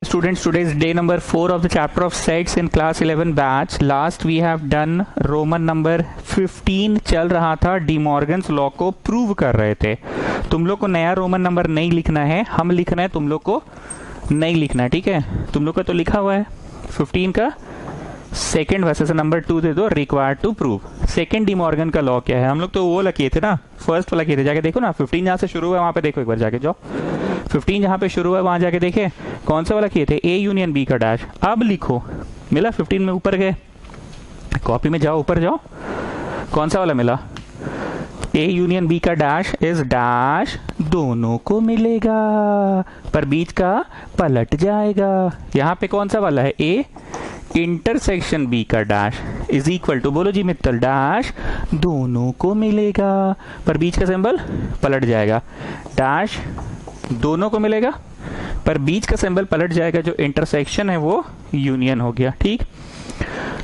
Students, today is day number 4 of the chapter of sets in class 11 batch. Last we have done Roman number 15 चल रहा था, D Morgan's law को prove कर रहे थे। तुम लोग को नया रोमन नंबर नहीं लिखना है, हम लिखना है, तुम लोग को नहीं लिखना है, ठीक है। तुम लोग का तो लिखा हुआ है 15 का सेकेंड वर्सेस नंबर 2 दे दो, required to prove. Second De Morgan का लॉ क्या है? हम लोग तो वो वाला किए थे ना, फर्स्ट वाला किए थे, जाके देखो ना। 15 जहाँ से शुरू हुआ वहां पे देखो, एक बार जाके जाओ। 15 जहाँ पे शुरू हुआ वहां जाके देखे कौन सा वाला किए थे, ए यूनियन बी का डैश। अब लिखो, मिला 15 में, ऊपर गए, कॉपी में जाओ, ऊपर जाओ, कौन सा वाला मिला? ए यूनियन बी का डैश इज डैश, दोनों को मिलेगा पर बीच का पलट जाएगा। यहाँ पे कौन सा वाला है? ए इंटरसेक्शन बी का डैश इज इक्वल टू, बोलो जी मित्तल, डैश दोनों को मिलेगा पर बीच का सिंबल पलट जाएगा। डैश दोनों को मिलेगा पर बीच का सिंबल पलट जाएगा, जो इंटरसेक्शन है वो यूनियन हो गया, ठीक।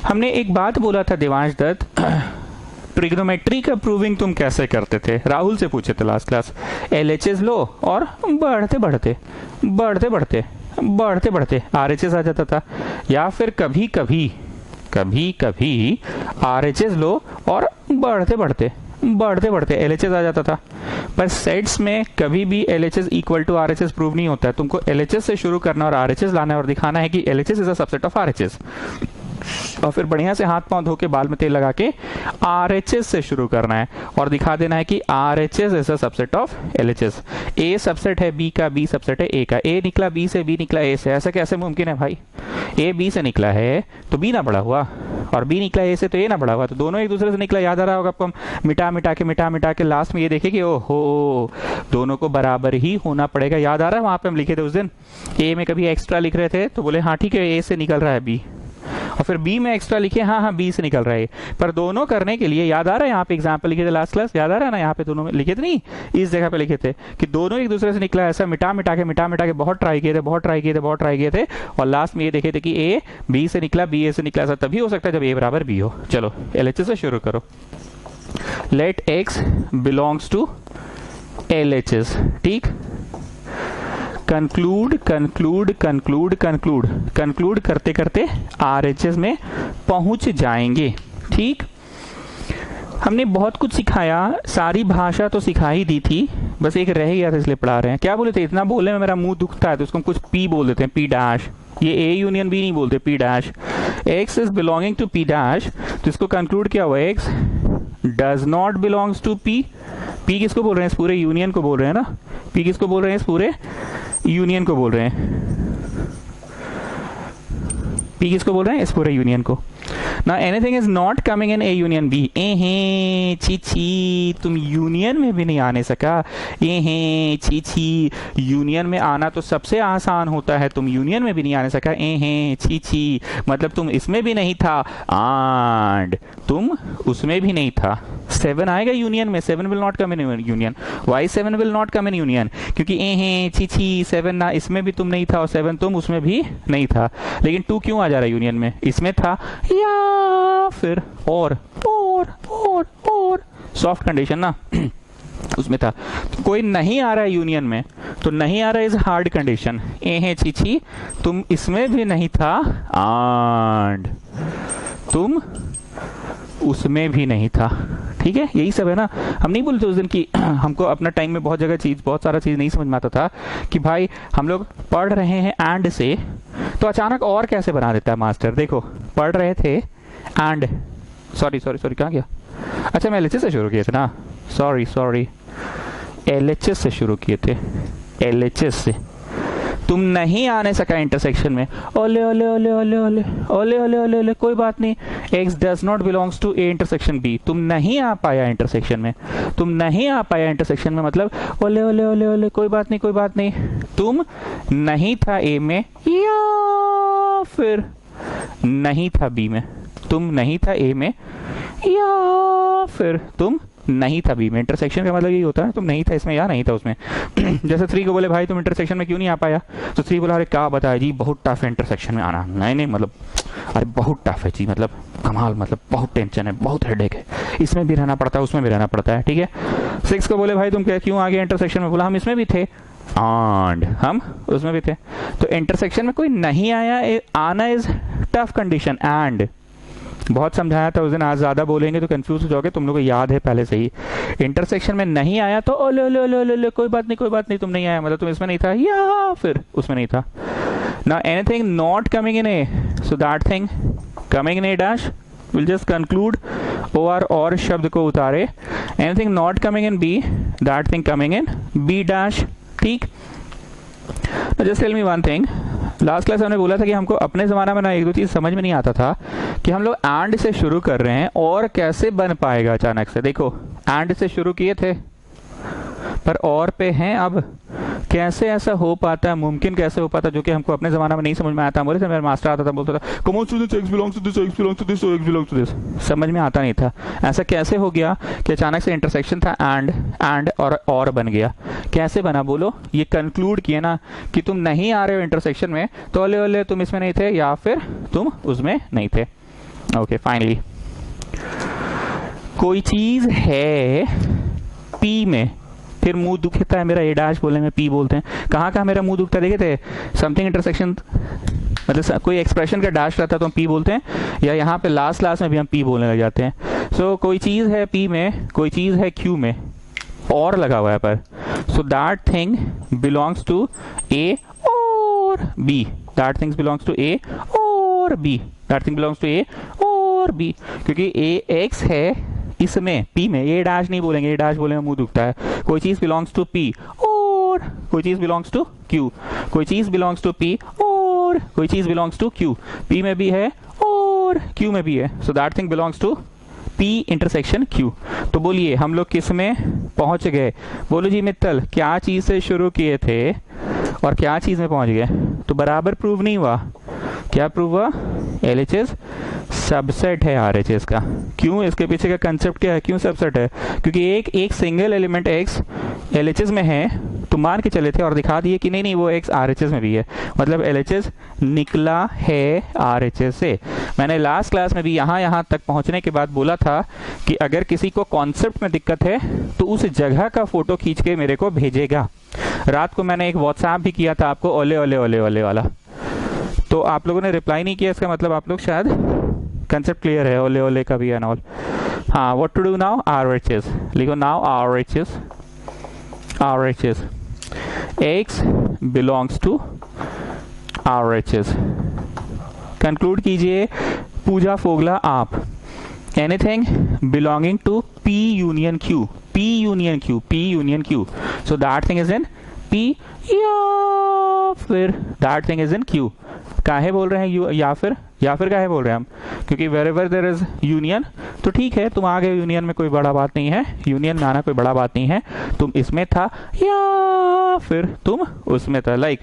हमने एक बात बोला था देवांश दत्त, ट्रिग्नोमेट्री का प्रूविंग तुम कैसे करते थे? राहुल से पूछे थे लास्ट क्लास। एलएचएस लो और बढ़ते बढ़ते बढ़ते बढ़ते बढ़ते बढ़ते आरएचएस आ जाता था, या फिर कभी कभी आरएचएस लो और बढ़ते बढ़ते एलएचएस आ जाता था। पर सेट्स में कभी भी LHS equal to RHS prove नहीं होता है। तुमको एलएचएस से शुरू करना और आरएचएस लाना है और दिखाना है कि LHS is a subset of RHS, और फिर बढ़िया से हाथ पांव धो के बाल में तेल लगा के आरएचएस से शुरू करना है और दिखा देना है कि RHS is a subset of LHS. A subset है बी का, बी सबसेट है ए का, ए निकला बी से, बी निकला ए से। ऐसा कैसे मुमकिन है भाई? ए बी से निकला है तो बी ना बड़ा हुआ, और बी निकला ए से तो ए ना बड़ा हुआ, तो दोनों एक दूसरे से निकला। याद आ रहा होगा आपको, मिटा मिटा के लास्ट में ये देखे कि ओहो दोनों को बराबर ही होना पड़ेगा। याद आ रहा है? वहां पे हम लिखे थे उस दिन, ए में कभी एक्स्ट्रा लिख रहे थे तो बोले हाँ ठीक है ए से निकल रहा है बी, और फिर बी में एक्स्ट्रा लिखे हाँ बी से निकल रहा है। पर दोनों करने के लिए, याद आ रहा है, यहाँ पे एग्जाम्पल लिखे थे लास्ट क्लास, याद आ रहा है ना? यहाँ पे दोनों लिखे थे, नहीं इस जगह पे लिखे थे कि दोनों एक दूसरे से निकला। ऐसा मिटा मिटा के बहुत ट्राई किए थे और लास्ट में ये देखे थे कि ए बी से निकला, बी ए से निकला। ऐसा तभी हो सकता है जब ए बराबर बी हो। चलो एलएचएस से शुरू करो। Let x belongs to LHS, ठीक। कंक्लूड करते करते आरएचएस में पहुंच जाएंगे, ठीक। हमने बहुत कुछ सिखाया, सारी भाषा तो सिखा ही दी थी, बस एक रह गया था इसलिए पढ़ा रहे हैं। क्या बोले थे? इतना बोलने में मेरा मुंह दुखता है तो उसको हम कुछ पी बोल देते हैं, पी डैश। ये ए यूनियन बी नहीं बोलते, P dash. X is belonging to P dash, तो इसको कंक्लूड क्या हुआ? X does not belongs to P. P किसको बोल रहे हैं? इस पूरे यूनियन को बोल रहे हैं ना। पी किसको बोल रहे हैं? इस पूरे यूनियन को बोल रहे हैं। पी किसको बोल रहे हैं? इस पूरे यूनियन को। Now anything is not coming in A union B. छी तुम यूनियन में भी नहीं आने सका। छी यूनियन में आना तो सबसे आसान होता है, तुम यूनियन में भी नहीं आने सका। छी मतलब तुम इसमें भी नहीं था, एंड तुम उसमें भी नहीं था। 7 आएगा यूनियन में, 7 will not come in union. Why 7 will not come in union? क्योंकि छी 7 ना, इसमें भी तुम नहीं था और 7 तुम उसमें भी नहीं था। लेकिन 2 क्यों आ जा रहा है यूनियन में? इसमें था या फिर और सॉफ्ट कंडीशन ना उसमें था। कोई नहीं आ रहा है यूनियन में तो नहीं आ रहा है इज हार्ड कंडीशन। छी तुम इसमें भी नहीं था एंड तुम उसमें भी नहीं था, ठीक है। यही सब है ना। हम नहीं बोलते उस दिन कि हमको अपना टाइम में बहुत सारा चीज नहीं समझ में आता था कि भाई हम लोग पढ़ रहे हैं एंड से, तो अचानक और कैसे बना देता है मास्टर। देखो पढ़ रहे थे एंड, सॉरी कहाँ गया? अच्छा मैं एलएचएस से शुरू किए थे ना, सॉरी एलएचएस से शुरू किए थे। एलएचएस से तुम नहीं आने सका इंटरसेक्शन में। ओले ओले ओले ओले ओले ओले ओले ओले ओले कोई बात नहीं, x does not belongs to A intersection B. तुम नहीं आ पाया इंटरसेक्शन में, मतलब ओले ओले ओले ओले कोई बात नहीं। तुम नहीं था ए में या फिर नहीं था बी में, तुम नहीं था ए में या फिर तुम नहीं था बी में। इंटरसेक्शन का मतलब यही होता है, तुम नहीं था इसमें या नहीं था उसमें। जैसे 3 को बोले भाई तुम इंटरसेक्शन में क्यों नहीं आ पाया, तो 3 बोला अरे क्या बताया जी, बहुत टफ है इंटरसेक्शन में आना। नहीं मतलब अरे बहुत टफ है जी, मतलब कमाल, मतलब बहुत टेंशन है, बहुत हेडेक है, इसमें भी रहना पड़ता है उसमें भी रहना पड़ता है, ठीक है। 6 को बोले भाई तुम क्यों आ गए इंटरसेक्शन में, बोला हम इसमें भी थे। एंड हम उसमें भी थे। तो इंटरसेक्शन में कोई नहीं आया, आना इज टफ कंडीशन। एंड बहुत समझाया था उस दिन, आज ज़्यादा बोलेंगे तो कंफ्यूज हो जाओगे, तुम लोगों को याद है पहले से ही। इंटरसेक्शन में नहीं आया तो ओले ओले ओले ओले कोई बात नहीं, कोई बात नहीं, तुम नहीं आया मतलब तुम इसमें नहीं था, या फिर उसमें नहीं था ना। Anything not coming in A, so that thing coming in A dash will just conclude O R और शब्द को उतारे। Anything not coming in B, that thing coming in B dash. ठीक, just tell me one thing, last class हमने बोला था कि हमको अपने ज़माना में ना एक दो चीज़ समझ में नहीं आता था कि हम लोग एंड से शुरू कर रहे हैं और कैसे बन पाएगा अचानक से। देखो एंड से शुरू किए थे पर और पे हैं, अब कैसे ऐसा हो पाता है, मुमकिन कैसे हो पाता है, जो कि हमको अपने ज़माना में नहीं समझ में आया था। बोले थे मेरा मास्टर आता था, बोलता था come on students, x belongs to this, x belongs to this, x belongs to this, समझ में आता नहीं था। ऐसा कैसे हो गया कि अचानक से इंटरसेक्शन था एंड और बन गया, कैसे बना बोलो। ये कंक्लूड किया ना कि तुम नहीं आ रहे हो इंटरसेक्शन में तो ओले ओले तुम इसमें नहीं थे या फिर तुम उसमें नहीं थे। ओके फाइनली कोई चीज़ है पी में, फिर मुंह दुखता है मेरा, ए डैश बोले में पी बोलते हैं। कहाँ कहाँ मेरा मुंह दुखता है देखे थे, समथिंग इंटरसेक्शन मतलब कोई एक्सप्रेशन का डैश रहता है तो हम पी बोलते हैं, या यहाँ पे लास्ट में भी हम पी बोलने लग जाते हैं। सो कोई चीज़ है पी में, कोई चीज़ है क्यू में, और लगा हुआ है पर, so that thing belongs to A और B, that things belongs to A और B, that thing belongs to A और बी, क्योंकि ए एक्स है इसमें पी में, ए डैश नहीं बोलेंगे, ए डैश बोलेंगे मुंह दुखता है। कोई चीज बिलोंग्स टू पी और कोई चीज बिलोंग्स टू क्यू, कोई चीज बिलोंग्स टू पी और कोई चीज बिलोंग्स टू क्यू, पी में भी है और क्यू में भी है, so that thing belongs to P intersection Q. तो बोलिए हम लोग किस में पहुंच गए, बोलो जी मित्तल, क्या चीज से शुरू किए थे और क्या चीज में पहुंच गए। तो बराबर प्रूव नहीं हुआ, क्या प्रूव हुआ, LHS सबसेट है RHS का। क्यों, इसके पीछे का कंसेप्ट क्या है, क्यों सबसेट है, क्योंकि एक सिंगल एलिमेंट x LHS में है, तो मान के चले थे और दिखा दिए कि नहीं वो x RHS में भी है, मतलब LHS निकला है RHS से। मैंने लास्ट क्लास में भी यहाँ तक पहुँचने के बाद बोला था कि अगर किसी को कॉन्सेप्ट में दिक्कत है तो उस जगह का फोटो खींच के मेरे को भेजेगा। रात को मैंने एक व्हाट्सएप भी किया था आपको, ओले ओले ओले ओले वाला, तो आप लोगों ने रिप्लाई नहीं किया, इसका मतलब आप लोग शायद कंसेप्ट क्लियर है ओले ओले का भी एंड ऑल। हाँ, what to do now, RHS लिखो, now RHS x belongs to RHS। Conclude कीजिए पूजा फोगला आप, anything belonging to P union Q, P union Q, P union Q, so that thing is in P या फिर that thing is in Q। काहे बोल रहे हैं या फिर काहे बोल रहे हैं हम, क्योंकि वेरेवर देयर इज यूनियन, तो ठीक है तुम आ गए यूनियन में, कोई बड़ा बात नहीं है, यूनियन में आना कोई बड़ा बात नहीं है, तुम इसमें था या फिर तुम उसमें था। लाइक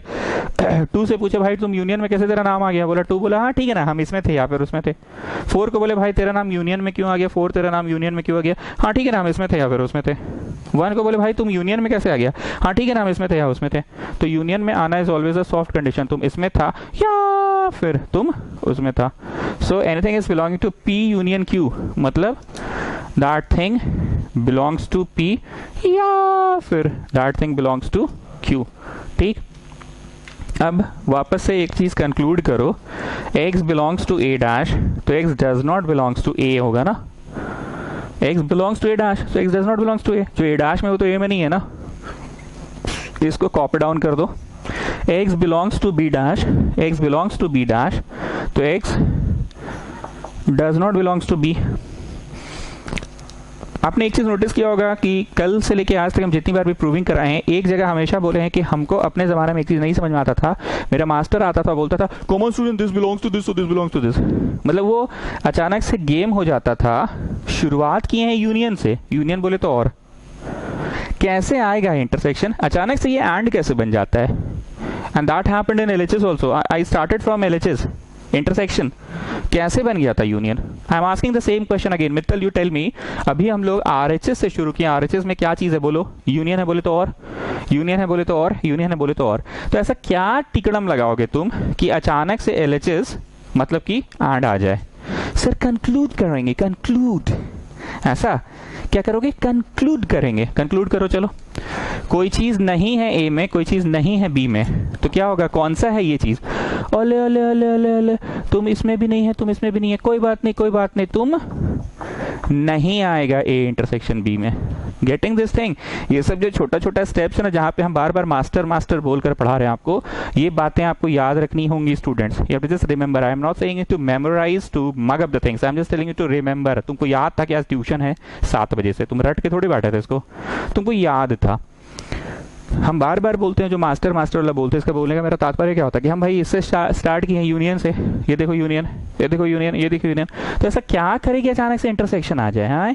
2 से पूछे भाई तुम यूनियन में कैसे तेरा नाम आ गया, बोला 2 बोला हाँ ठीक है ना हम इसमें थे या फिर उसमें थे। 4 को बोले भाई तेरा नाम यूनियन में क्यों आ गया, 4 तेरा नाम यूनियन में क्यों आ गया, हाँ ठीक है ना हम इसमें थे या फिर उसमें थे। 1 को बोले भाई तुम यूनियन में कैसे आ गया, हाँ ठीक है ना हम इसमें थे या उसमें थे। तो यूनियन में आना is always a soft condition, तुम इसमें था या फिर तुम उसमें था। So anything is belonging to P union Q, मतलब that thing belongs to P या फिर that thing belongs to Q। ठीक, अब वापस से एक चीज कंक्लूड करो, x belongs to A dash, तो x does not belongs to A होगा ना, x belongs to A dash, तो x does not belongs to A, जो A डैश में हो तो A में नहीं है ना, इसको कॉपी डाउन कर दो। x belongs to B dash, x belongs to B dash, तो x does not belongs to B। आपने एक चीज नोटिस किया होगा कि कल से लेके आज तक हम जितनी बार भी प्रूविंग कराए हैं, एक जगह हमेशा बोले हैं कि हमको अपने जमाने में एक चीज नहीं समझ में आता था, मेरा मास्टर आता था बोलता था common student this belongs to this, this belongs to this, मतलब वो अचानक से गेम हो जाता था। शुरुआत किए हैं यूनियन से, यूनियन बोले तो और कैसे आएगा इंटरसेक्शन, अचानक से ये एंड कैसे बन जाता है, and that happened in LHS also. I started from LHS, intersection कैसे बन गया था union. I am asking the same question again, Mittal you tell me, अभी हम लोग RHS से शुरू किए, RHS में क्या चीज है बोलो, यूनियन है बोले तो और, यूनियन है बोले तो और, यूनियन है बोले तो और, तो ऐसा क्या टिकड़म लगाओगे तुम कि अचानक से LHS मतलब कि एंड आ जाए। सर कंक्लूड करेंगे, कंक्लूड ऐसा क्या करोगे, कंक्लूड करेंगे। कंक्लूड करो, चलो। कोई चीज नहीं है ए में, कोई चीज नहीं है बी में, तो क्या होगा, कौन सा है ये चीज? ओले ओले ओले ओले ओले, तुम इसमें भी नहीं है, तुम इसमें भी नहीं है, कोई बात नहीं, कोई बात नहीं, तुम नहीं आएगा ए इंटरसेक्शन बी में। Getting this thing? ये सब जो छोटा छोटा स्टेप्स है ना, जहाँ पे हम बार बार मास्टर मास्टर बोलकर पढ़ा रहे हैं आपको, ये बातें आपको याद रखनी होंगी students. You have to just remember. I am not saying to memorise, to mug up the things, I am just telling you to remember. तुमको याद था कि आज ट्यूशन है 7 बजे से, तुम रट के थोड़ी बैठे थे इसको, तुमको याद था। हम बार बार बोलते हैं, जो मास्टर मास्टर वाला बोलते हैं, इसका बोलने का मेरा तात्पर्य क्या होता है कि हम भाई इससे स्टार्ट किए हैं, यूनियन से। ये देखो यूनियन, ये देखो यूनियन, ये देखो यूनियन। तो ऐसा क्या करेंगे अचानक से इंटरसेक्शन आ जाए? हाँ,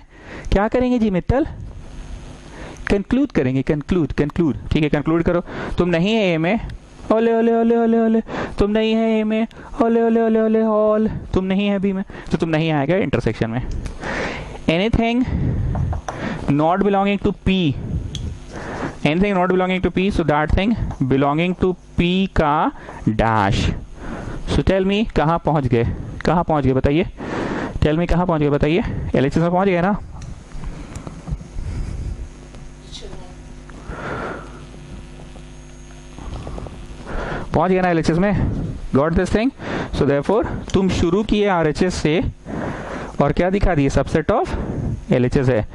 क्या करेंगे जी मित्तल? कंक्लूड करेंगे, कंक्लूड, कंक्लूड। ठीक है, कंक्लूड करो। तुम नहीं है ए में, ओले ओले ओले ओले ओले, तुम नहीं है ए में, ओले ओले ओले ओले ऑल, तुम नहीं है बी में, तो तुम नहीं आएगा इंटरसेक्शन में। Anything not belonging to P, anything not belonging to P, so that thing belonging to P का dash. So tell me कहाँ पहुँच गए, कहाँ पहुँच गए बताइए? Tell me कहाँ पहुँच गए बताइए? LHS में पहुँच गए ना? पहुँच गए ना LHS में? Got this thing? So therefore तुम शुरू किए RHS से और क्या दिखा दिए? सबसेट ऑफ LHS है।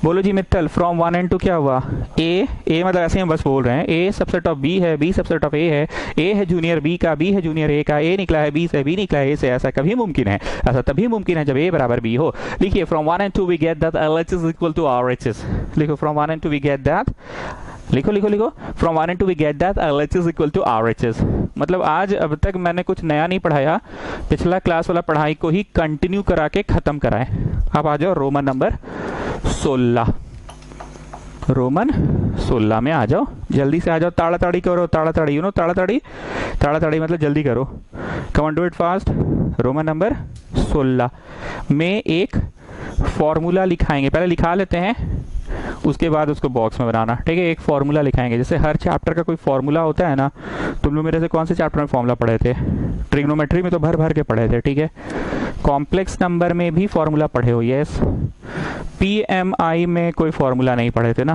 बोलो जी मित्तल, फ्रॉम 1 and 2 क्या हुआ? ए मतलब ऐसे हम बस बोल रहे हैं, ए सबसेट ऑफ बी है, बी सबसेट ऑफ ए है, ए है जूनियर बी का, बी है जूनियर ए का, ए निकला है बी से, बी निकला है ए से। ऐसा कभी मुमकिन है? ऐसा तभी मुमकिन है जब ए बराबर बी हो। लिखिए, from 1 and 2 we get that LHS equal to RHS। लिखो, from 1 and 2 we get that, लिखो लिखो लिखो, from 1 and 2 we get that LHS equal to RHS। मतलब आज अब तक मैंने कुछ नया नहीं पढ़ाया, पिछला क्लास वाला पढ़ाई को ही कंटिन्यू करा के खत्म कराए। अब आ जाओ रोमन नंबर 16, रोमन 16 में आ जाओ, जल्दी से आ जाओ। ताड़ाताड़ी करो, ताड़ाताड़ी, यू नो ताड़ाताड़ी, ताड़ाताड़ी मतलब जल्दी करो। Come on, do it fast. Roman number 16 में एक फॉर्मूला लिखाएंगे, पहले लिखा लेते हैं, उसके बाद उसको बॉक्स में बनाना। ठीक है, एक फॉर्मूला लिखाएंगे। जैसे हर चैप्टर का कोई फॉर्मूला होता है ना, तुम लोग मेरे से कौन से चैप्टर में फॉर्मूला पढ़े थे? ट्रिग्नोमेट्री में तो भर भर के पढ़े थे। ठीक है, कॉम्प्लेक्स नंबर में भी फॉर्मूला पढ़े हो? यस। PMI में कोई फॉर्मूला नहीं पढ़े थे ना?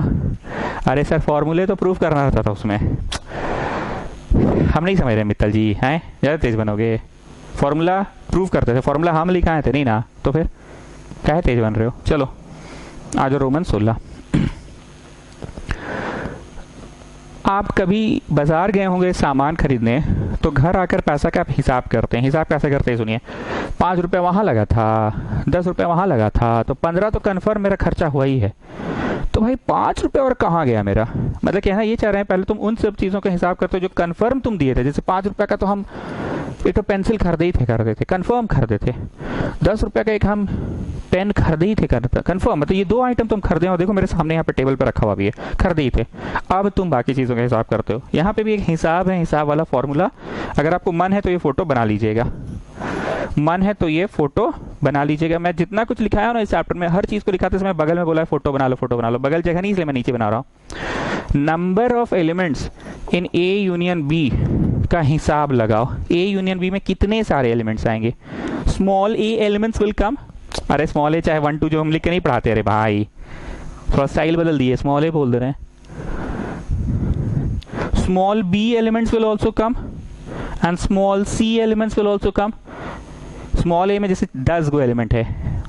अरे सर, फॉर्मूले तो प्रूफ करना रहता था उसमें, हम नहीं समझ रहे मित्तल जी, हैं? ज़्यादा तेज बनोगे। फॉर्मूला प्रूफ करते थे, फॉर्मूला हम लिखाए थे नहीं ना, तो फिर क्या तेज बन रहे हो? चलो आ जाओ रोमन 16। आप कभी बाजार गए होंगे सामान खरीदने, तो घर आकर पैसा का हिसाब करते हैं। हिसाब कैसे करते हैं सुनिए, 5 रुपये वहाँ लगा था, 10 रुपये वहाँ लगा था, तो 15 तो कन्फर्म मेरा खर्चा हुआ ही है। तो भाई 5 रुपये और कहाँ गया मेरा? मतलब कहना ये चाह रहे हैं, पहले तुम उन सब चीज़ों का हिसाब करते हो जो कन्फर्म तुम दिए थे। जैसे 5 रुपये का तो हम एक तो पेंसिल खरीदे ही थे, कन्फर्म खरीदे थे। 10 रुपये का एक हम पेन खरीदे ही थे, कन्फर्म। मतलब ये 2 आइटम तुम खरीदे हो, देखो मेरे सामने यहाँ पे टेबल पर रखा हुआ भी है, खरीदे ही थे। अब तुम बाकी चीज़ों का हिसाब करते हो। यहाँ पे भी एक हिसाब है, हिसाब वाला फॉर्मूला। अगर आपको मन है तो ये फोटो बना लीजिएगा, मन है तो ये फोटो बना लीजिएगा। मैं जितना कुछ लिखाया है ना इस चैप्टर में, हर चीज़ को लिखाते समय बगल में बोला है फोटो बना लो, फोटो बना लो। बगल जगह नहीं, इसलिए मैं नीचे बना रहा हूँ। Number of elements in A union B का हिसाब लगाओ। ए यूनियन बी में कितने सारे एलिमेंट्स आएंगे? Small A elements will come. अरे स्मॉल ए चाहे 1 2 जो हम लिख के नहीं पढ़ाते, अरे भाई थोड़ा स्टाइल बदल दिए, स्मॉल ए बोल दे रहे हैं। Small B elements will also come and small C elements will also come. Small A में जैसे 10 गो एलिमेंट है,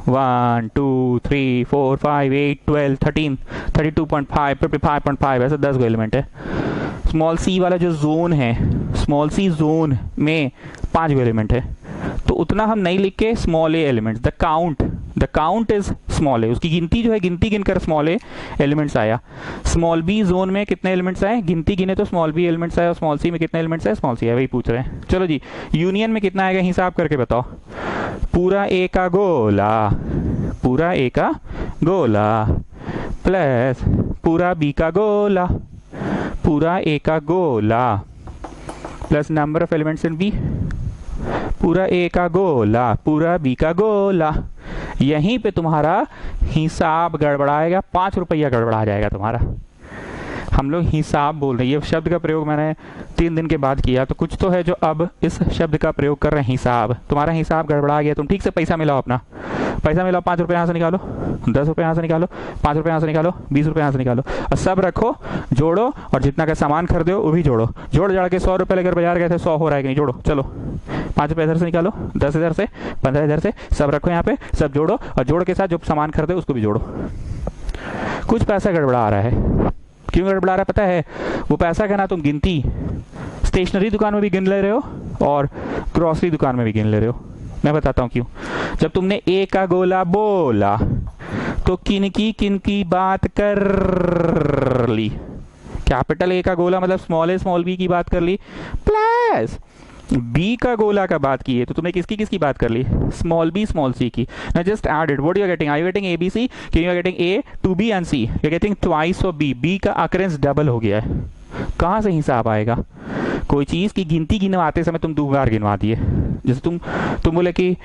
1 2 3 4 5 8 12 13 32.5 55.5, ऐसे 10 गो एलिमेंट है। स्मॉल सी वाला जो जोन है, स्मॉल सी जोन में 5 गो एलिमेंट है, तो उतना हम नहीं लिख के small A elements, the count is small A, उसकी गिनती जो है, गिनती गिनकर स्मॉल ए एलिमेंट्स आया। स्मॉल बी जोन में कितने एलिमेंट्स आए? गिनती गिने तो स्मॉल बी एलिमेंट्स आए, और स्मॉल सी में कितने एलिमेंट्स आए? स्मॉल सी है, वही पूछ रहे हैं। चलो जी, यूनियन में कितना आएगा हिसाब करके बताओ। पूरा ए का गोला, पूरा ए का गोला प्लस पूरा बी का गोला, पूरा ए का गोला plus number of elements in B, पूरा ए का गोला, पूरा बी का गोला। यहीं पे तुम्हारा हिसाब गड़बड़ाएगा, 5 रुपया गड़बड़ा जाएगा तुम्हारा। हम लोग हिसाब बोल रहे हैं, ये शब्द का प्रयोग मैंने 3 दिन के बाद किया, तो कुछ तो है जो अब इस शब्द का प्रयोग कर रहे हैं, हिसाब। तुम्हारा हिसाब गड़बड़ा गया, तुम ठीक से पैसा मिलाओ अपना, पैसा मिला, 5 रुपये यहाँ से निकालो, 10 रुपये यहाँ से निकालो, 5 रुपये यहाँ से निकालो, 20 रुपये यहाँ से निकालो, और सब रखो, जोड़ो, और जितना का सामान खरीदे हो वो भी जोड़ो। जोड़ जाड़ के 100 रुपये लेकर बाजार गए थे, 100 हो रहा है कि नहीं, जोड़ो। चलो 5 रुपये इधर से निकालो, 10 इधर से, 15 इधर से, सब रखो यहाँ पे, सब जोड़ो, और जोड़ के साथ जो सामान खरीदे उसको भी जोड़ो। कुछ पैसा गड़बड़ा आ रहा है। क्यों गड़बड़ा रहा है पता है? वो पैसा का ना तुम गिनती स्टेशनरी दुकान में भी गिन ले रहे हो और ग्रोसरी दुकान में भी गिन ले रहे हो। मैं बताता हूँ क्यों। जब तुमने ए का गोला बोला तो किन की बात कर ली? कैपिटल ए का गोला मतलब स्मॉल ए स्मॉल बी की बात कर ली, प्लस बी का गोला का बात की है तो तुमने किसकी बात कर ली? स्मॉल बी स्मॉल सी की। Now just add it, what you are getting? Are you getting A B C? You are getting A two B and C, you are getting twice of B. B का occurrence double हो गया है। कहां से हिसाब आएगा? कोई चीज की गिनती गिनवाते समय तुम 2 बार गिनवा दिए। जैसे तुम बोले कि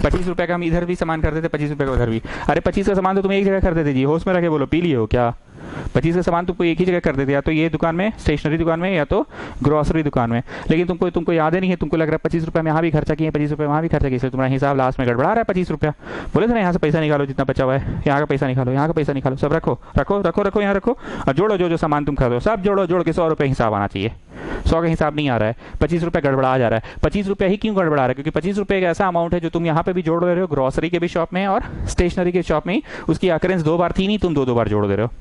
25 रुपए का हम इधर भी सामान खरीदे थे, 25 रुपए का उधर भी। अरे 25 का सामान तो तुम एक जगह खरीदे थे, होश में रखे बोलो, पी लिए हो क्या? 25 का सामान तुमको एक ही जगह कर देते, या तो ये दुकान में, स्टेशनरी दुकान में, या तो ग्रोसरी दुकान में। लेकिन तुमको याद ही नहीं है, तुमको लग रहा है 25 रुपये में यहाँ भी खर्चा किए, 25 रुपये वहाँ भी खर्चा किए, इसलिए तुम्हारा हिसाब लास्ट में गड़बड़ा रहा है। 25 रुपया बोले थे ना, यहाँ से पैसा निकालो जितना बचा हुआ है, यहाँ का पैसा निकालो, यहाँ का पैसा निकालो, सब रखो रखो रखो रखो, यहाँ रखो, और जोड़ो, जो सामान तुम खरीदो सब जोड़ो, जोड़ के 100 रुपये हिसाब आना चाहिए। 100 का हिसाब नहीं आ रहा है, 25 रुपये गड़बड़ा जा रहा है। 25 रुपये ही क्यों गड़बड़ा रहा है? क्योंकि 25 रुपये एक ऐसा अमाउंट है जो तुम यहाँ पे भी जोड़ दे रहे हो, ग्रोसरी के भी शॉप में और स्टेशनरी के शॉप में, उसकी अकरेंस 2 बार थी नहीं, तुम 2 बार जोड़ दे रहे हो।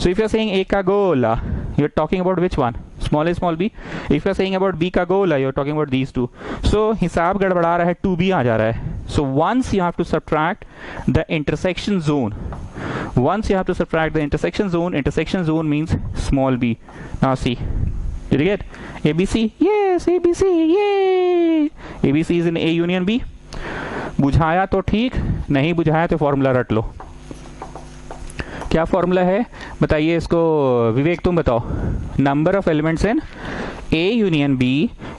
So if you are saying A का गोला, you are talking about which one? Small A small B. If you are saying about B का गोला, you are talking about these two. So हिसाब गड़बड़ा रहा है, 2b आ जा रहा है। So once you have to subtract the intersection zone, once you have to subtract the intersection zone means small b. Now see, did you get ABC? Yes, ABC, yay! ABC is in A union B. बुझाया तो ठीक, नहीं बुझाया तो formula रट लो। क्या formula है बताइए इसको, विवेक तुम बताओ। Number of elements in A union B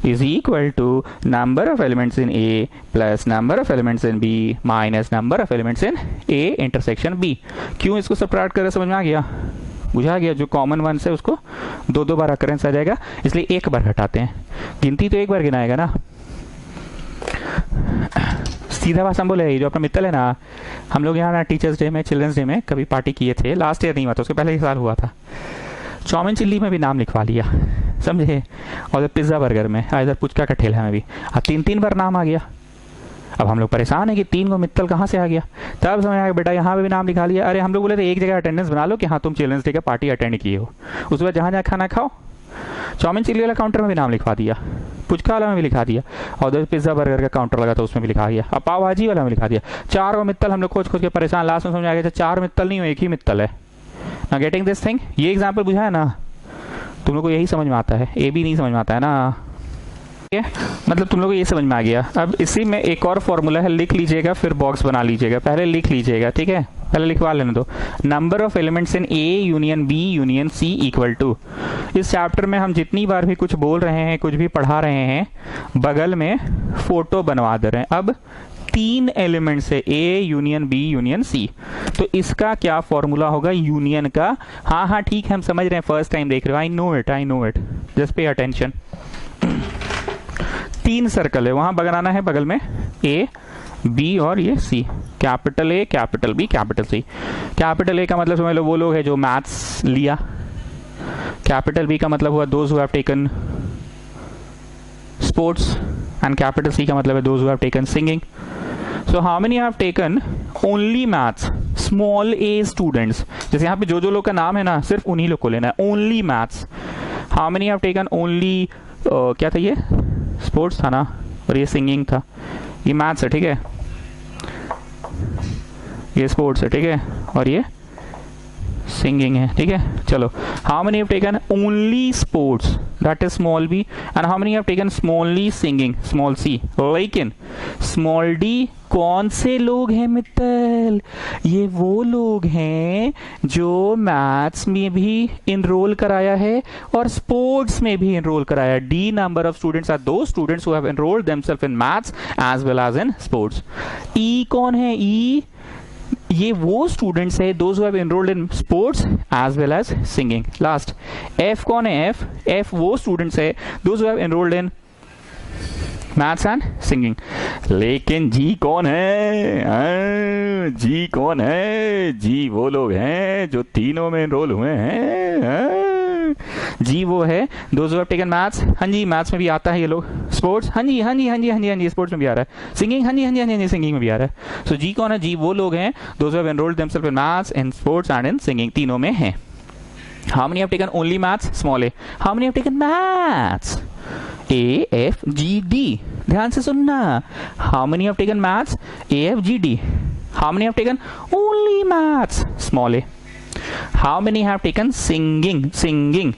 is equal to number of elements in A plus number of elements in B minus number of elements in A intersection B। क्यों इसको subtract कर रहे, समझ में आ गया? बुझा गया? जो कॉमन वन से उसको 2 बार अकरेंस आ जाएगा, इसलिए 1 बार हटाते हैं। गिनती तो 1 बार गिनाएगा ना। सीधा भाषा बोले, जो अपना मित्तल है ना, हम लोग यहाँ ना टीचर्स डे में, चिल्ड्रंस डे में कभी पार्टी किए थे, लास्ट ईयर नहीं हुआ था, उसके पहले ही साल हुआ था। चाउमीन चिल्ली में भी नाम लिखवा लिया, समझे? और पिज्ज़ा बर्गर में, इधर पुचका का ठेला में भी 3 बार नाम आ गया। अब हम लोग परेशान है कि 3 को मित्तल कहाँ से आ गया। तब समझ आया बेटा यहाँ पे भी नाम लिखा लिया। अरे हम लोग बोले थे एक जगह अटेंडेंस बना लो कि हाँ तुम चिल्ड्रंस डे का पार्टी अटेंड किए हो, उसके बाद जहाँ जहाँ खाना खाओ, चाउमीन चिल्ली वाला काउंटर में भी नाम लिखवा दिया, पुचका वाला में भी लिखा दिया, और उधर पिज्जा बर्गर का काउंटर लगा था उसमें भी लिखा दिया, अब पाव भाजी वाला में लिखा दिया। 4 को मित्तल हम लोग खोज के परेशान, लास्ट में समझ आ गया 4 मित्तल नहीं हो, एक ही मित्तल है ना। Getting this thing? ये एग्जाम्पल बुझा है ना? तुम लोग को यही समझ में आता है, ए बी नहीं समझ में आता है ना। मतलब तुम लोग को ये समझ में आ गया। अब इसी में एक और फॉर्मूला है, लिख लीजिएगा फिर बॉक्स बना लीजिएगा। पहले लिख लीजिएगा, ठीक है? पहले लिखवा लेने दो। Number of elements in A union B union C equal to. इस चैप्टर में हम जितनी बार भी कुछ बोल रहे हैं, कुछ भी पढ़ा रहे हैं, बगल में फोटो बनवा दे रहे हैं। अब 3 एलिमेंट्स है, A union B union C, तो इसका क्या फॉर्मूला होगा यूनियन का? हाँ ठीक है, हम समझ रहे हैं, फर्स्ट टाइम देख रहे हो, I know it, just pay attention. 3 circle है, वहां बनाना है बगल में ए बी और ये C, capital A capital B capital C. Capital A का मतलब समझ लो वो लोग हैं जो मैथ्स लिया, कैपिटल बी का मतलब हुआ those who have taken sports, and capital C का मतलब है those who have taken singing. So how many have taken only maths? Small A students. जैसे यहाँ पे जो लोग का नाम है ना, सिर्फ उन्हीं लोग को लेना है, only maths. How many have taken only, क्या था ये? स्पोर्ट्स था ना, और ये सिंगिंग था, ये मैथ्स है, ठीक है? ये स्पोर्ट्स है, ठीक है? और ये सिंगिंग है, ठीक है? चलो, how many have taken only sports, that is small B, and how many have taken solely singing, small C. लेकिन स्मॉल डी कौन से लोग हैं मित्तल? ये वो लोग हैं जो मैथ्स में भी इनरोल कराया है और स्पोर्ट्स में भी इनरोल कराया। D number of students are those students who have enrolled themselves in maths as well as in sports. E कौन है? ई ये वो स्टूडेंट्स है those who have enrolled in sports as well as singing. Last F कौन है? F वो students है those who have enrolled in maths and singing. लेकिन जी कौन है? जी कौन है? जी वो लोग हैं जो तीनों में एनरोल हुए हैं। जी वो है those who have taken maths. हाँ जी, मैथ्स में भी आता है ये लोग। स्पोर्ट्स, हाँ जी हाँ जी हाँ जी हाँ जी हाँ जी, स्पोर्ट्स में भी आ रहा है। सिंगिंग, हाँ जी हाँ जी हाँ जी, सिंगिंग में भी आ रहा है। सो जी कौन है? जी वो लोग हैं those who have enrolled themselves in maths, in sports and in singing, तीनों में हैं। How many have taken only maths? Small a. How many have taken maths? A, F, G, D. ध्यान से सुनना। How many have taken maths? A, F, G, D. How many have taken only maths? Small a. How many have taken singing? Singing.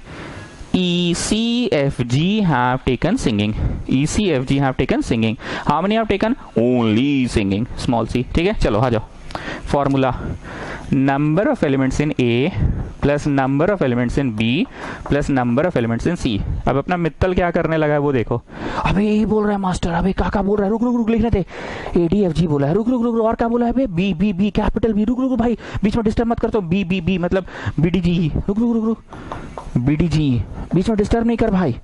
E, C, F, G have taken singing. E, C, F, G have taken singing. How many have taken only singing? Small c. ठीक है, चलो आ जाओ। Formula, number of elements in A plus number of elements in B plus number of elements in C. अब अपना मित्तल क्या करने लगा है वो देखो। अबे यही बोल रहा है मास्टर, अबे काका बोल रहा है, रुक रुक रुक लिख रहे थे। ए डी एफ जी बोला है, रुक रुक रुक, और क्या बोला है? B B B capital B, रुक रुक भाई बीच में डिस्टर्ब मत कर। तो बी बी बी मतलब बी डी जी, रुक रुक रुक रुक, बी डी जी बीच में डिस्टर्ब नहीं कर भाई।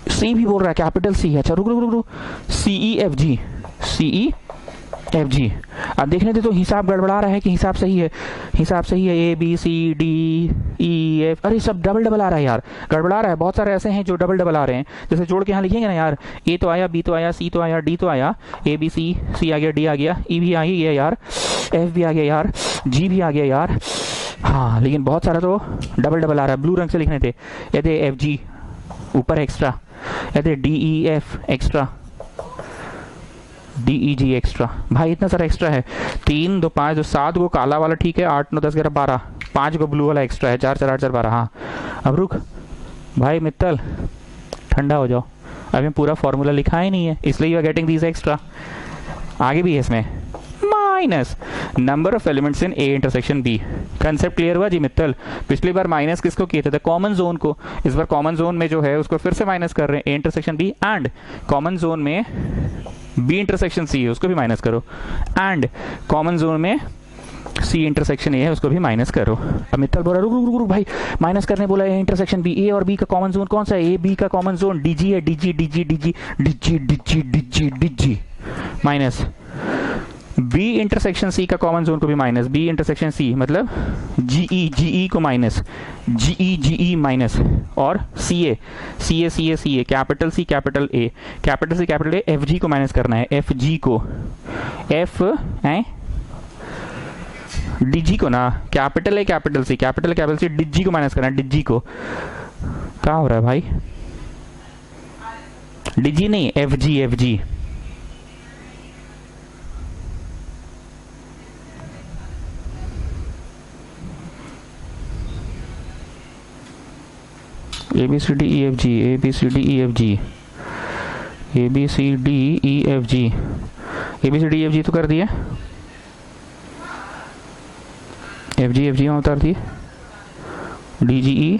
सी भी बोल रहा है कैपिटल सी है, अच्छा रुक रुक रुक रुक, सी ई एफ जी, सी ई एफ जी। अब देखने दे तो हिसाब गड़बड़ा रहा है कि हिसाब सही है? हिसाब सही है, A B C D E F, अरे सब डबल डबल आ रहा है यार, गड़बड़ा रहा है। बहुत सारे ऐसे हैं जो डबल डबल आ रहे हैं, जैसे जोड़ के यहाँ लिखेंगे ना यार, ए तो आया, बी तो आया, सी तो आया, डी तो आया, ए बी सी, सी आ गया, डी आ गया, ई भी आ गई है यार, एफ भी आ गया यार, जी भी आ गया यार। हाँ लेकिन बहुत सारा तो डबल डबल आ रहा है। ब्लू रंग से लिखने थे, यदि एफ जी ऊपर एक्स्ट्रा, यदि D E F extra, D E G extra. भाई इतना सारा एक्स्ट्रा है, 3 2 5 2 7 को काला वाला ठीक है, 8 9 10 11 12, 5 को ब्लू वाला एक्स्ट्रा है, 4 4 8 4 12। हाँ अब रुक भाई मित्तल, ठंडा हो जाओ, अभी पूरा फॉर्मूला लिखा ही नहीं है, इसलिए you are getting these extra. आगे भी है इसमें, minus number of elements in A intersection B. Concept clear हुआ जी मित्तल? पिछली बार माइनस किसको किए थे? कॉमन जोन को। इस बार कॉमन जोन में जो है उसको फिर से माइनस कर रहे हैं, A intersection B, and common zone में बी इंटरसेक्शन सी है उसको भी माइनस करो, एंड कॉमन जोन में सी इंटरसेक्शन ए है उसको भी माइनस करो। अब मित्तल बोला रुक रुक रुक भाई, माइनस करने बोला ए इंटरसेक्शन बी, ए और बी का कॉमन जोन कौन सा है? ए बी का कॉमन जोन डीजी है, DG DG DG DG DG DG DG minus B intersection C का कॉमन जोन को भी माइनस, बी इंटरसेक्शन सी मतलब जीई, जीई को माइनस, जीई जीई माइनस, और CA CA CA CA, capital C capital A, capital C capital A, F G को minus करना है, F G को, एफ है डीजी को ना, capital A capital C, capital capital C, DG को minus करना है, डीजी को। क्या हो रहा है भाई? डीजी नहीं, F G, F G. A B C D E F G, A B C D E F G, A B C D E F G, A B C D E F G तो कर दिया, F G यहाँ उतार दिए, D G E,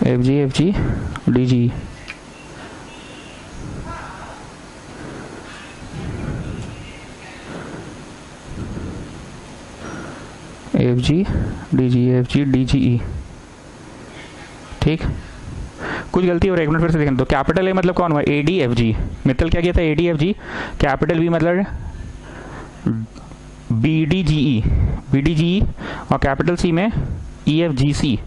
F G D G, F G D G, F G D G E. ठीक, कुछ गलती हो रही है, एक मिनट फिर से देखना। तो कैपिटल ए मतलब कौन हुआ? A D F G. Mittal क्या किया था? A D F G. Capital B मतलब B D G E, B D G E, और कैपिटल सी में ई एफ जी सी,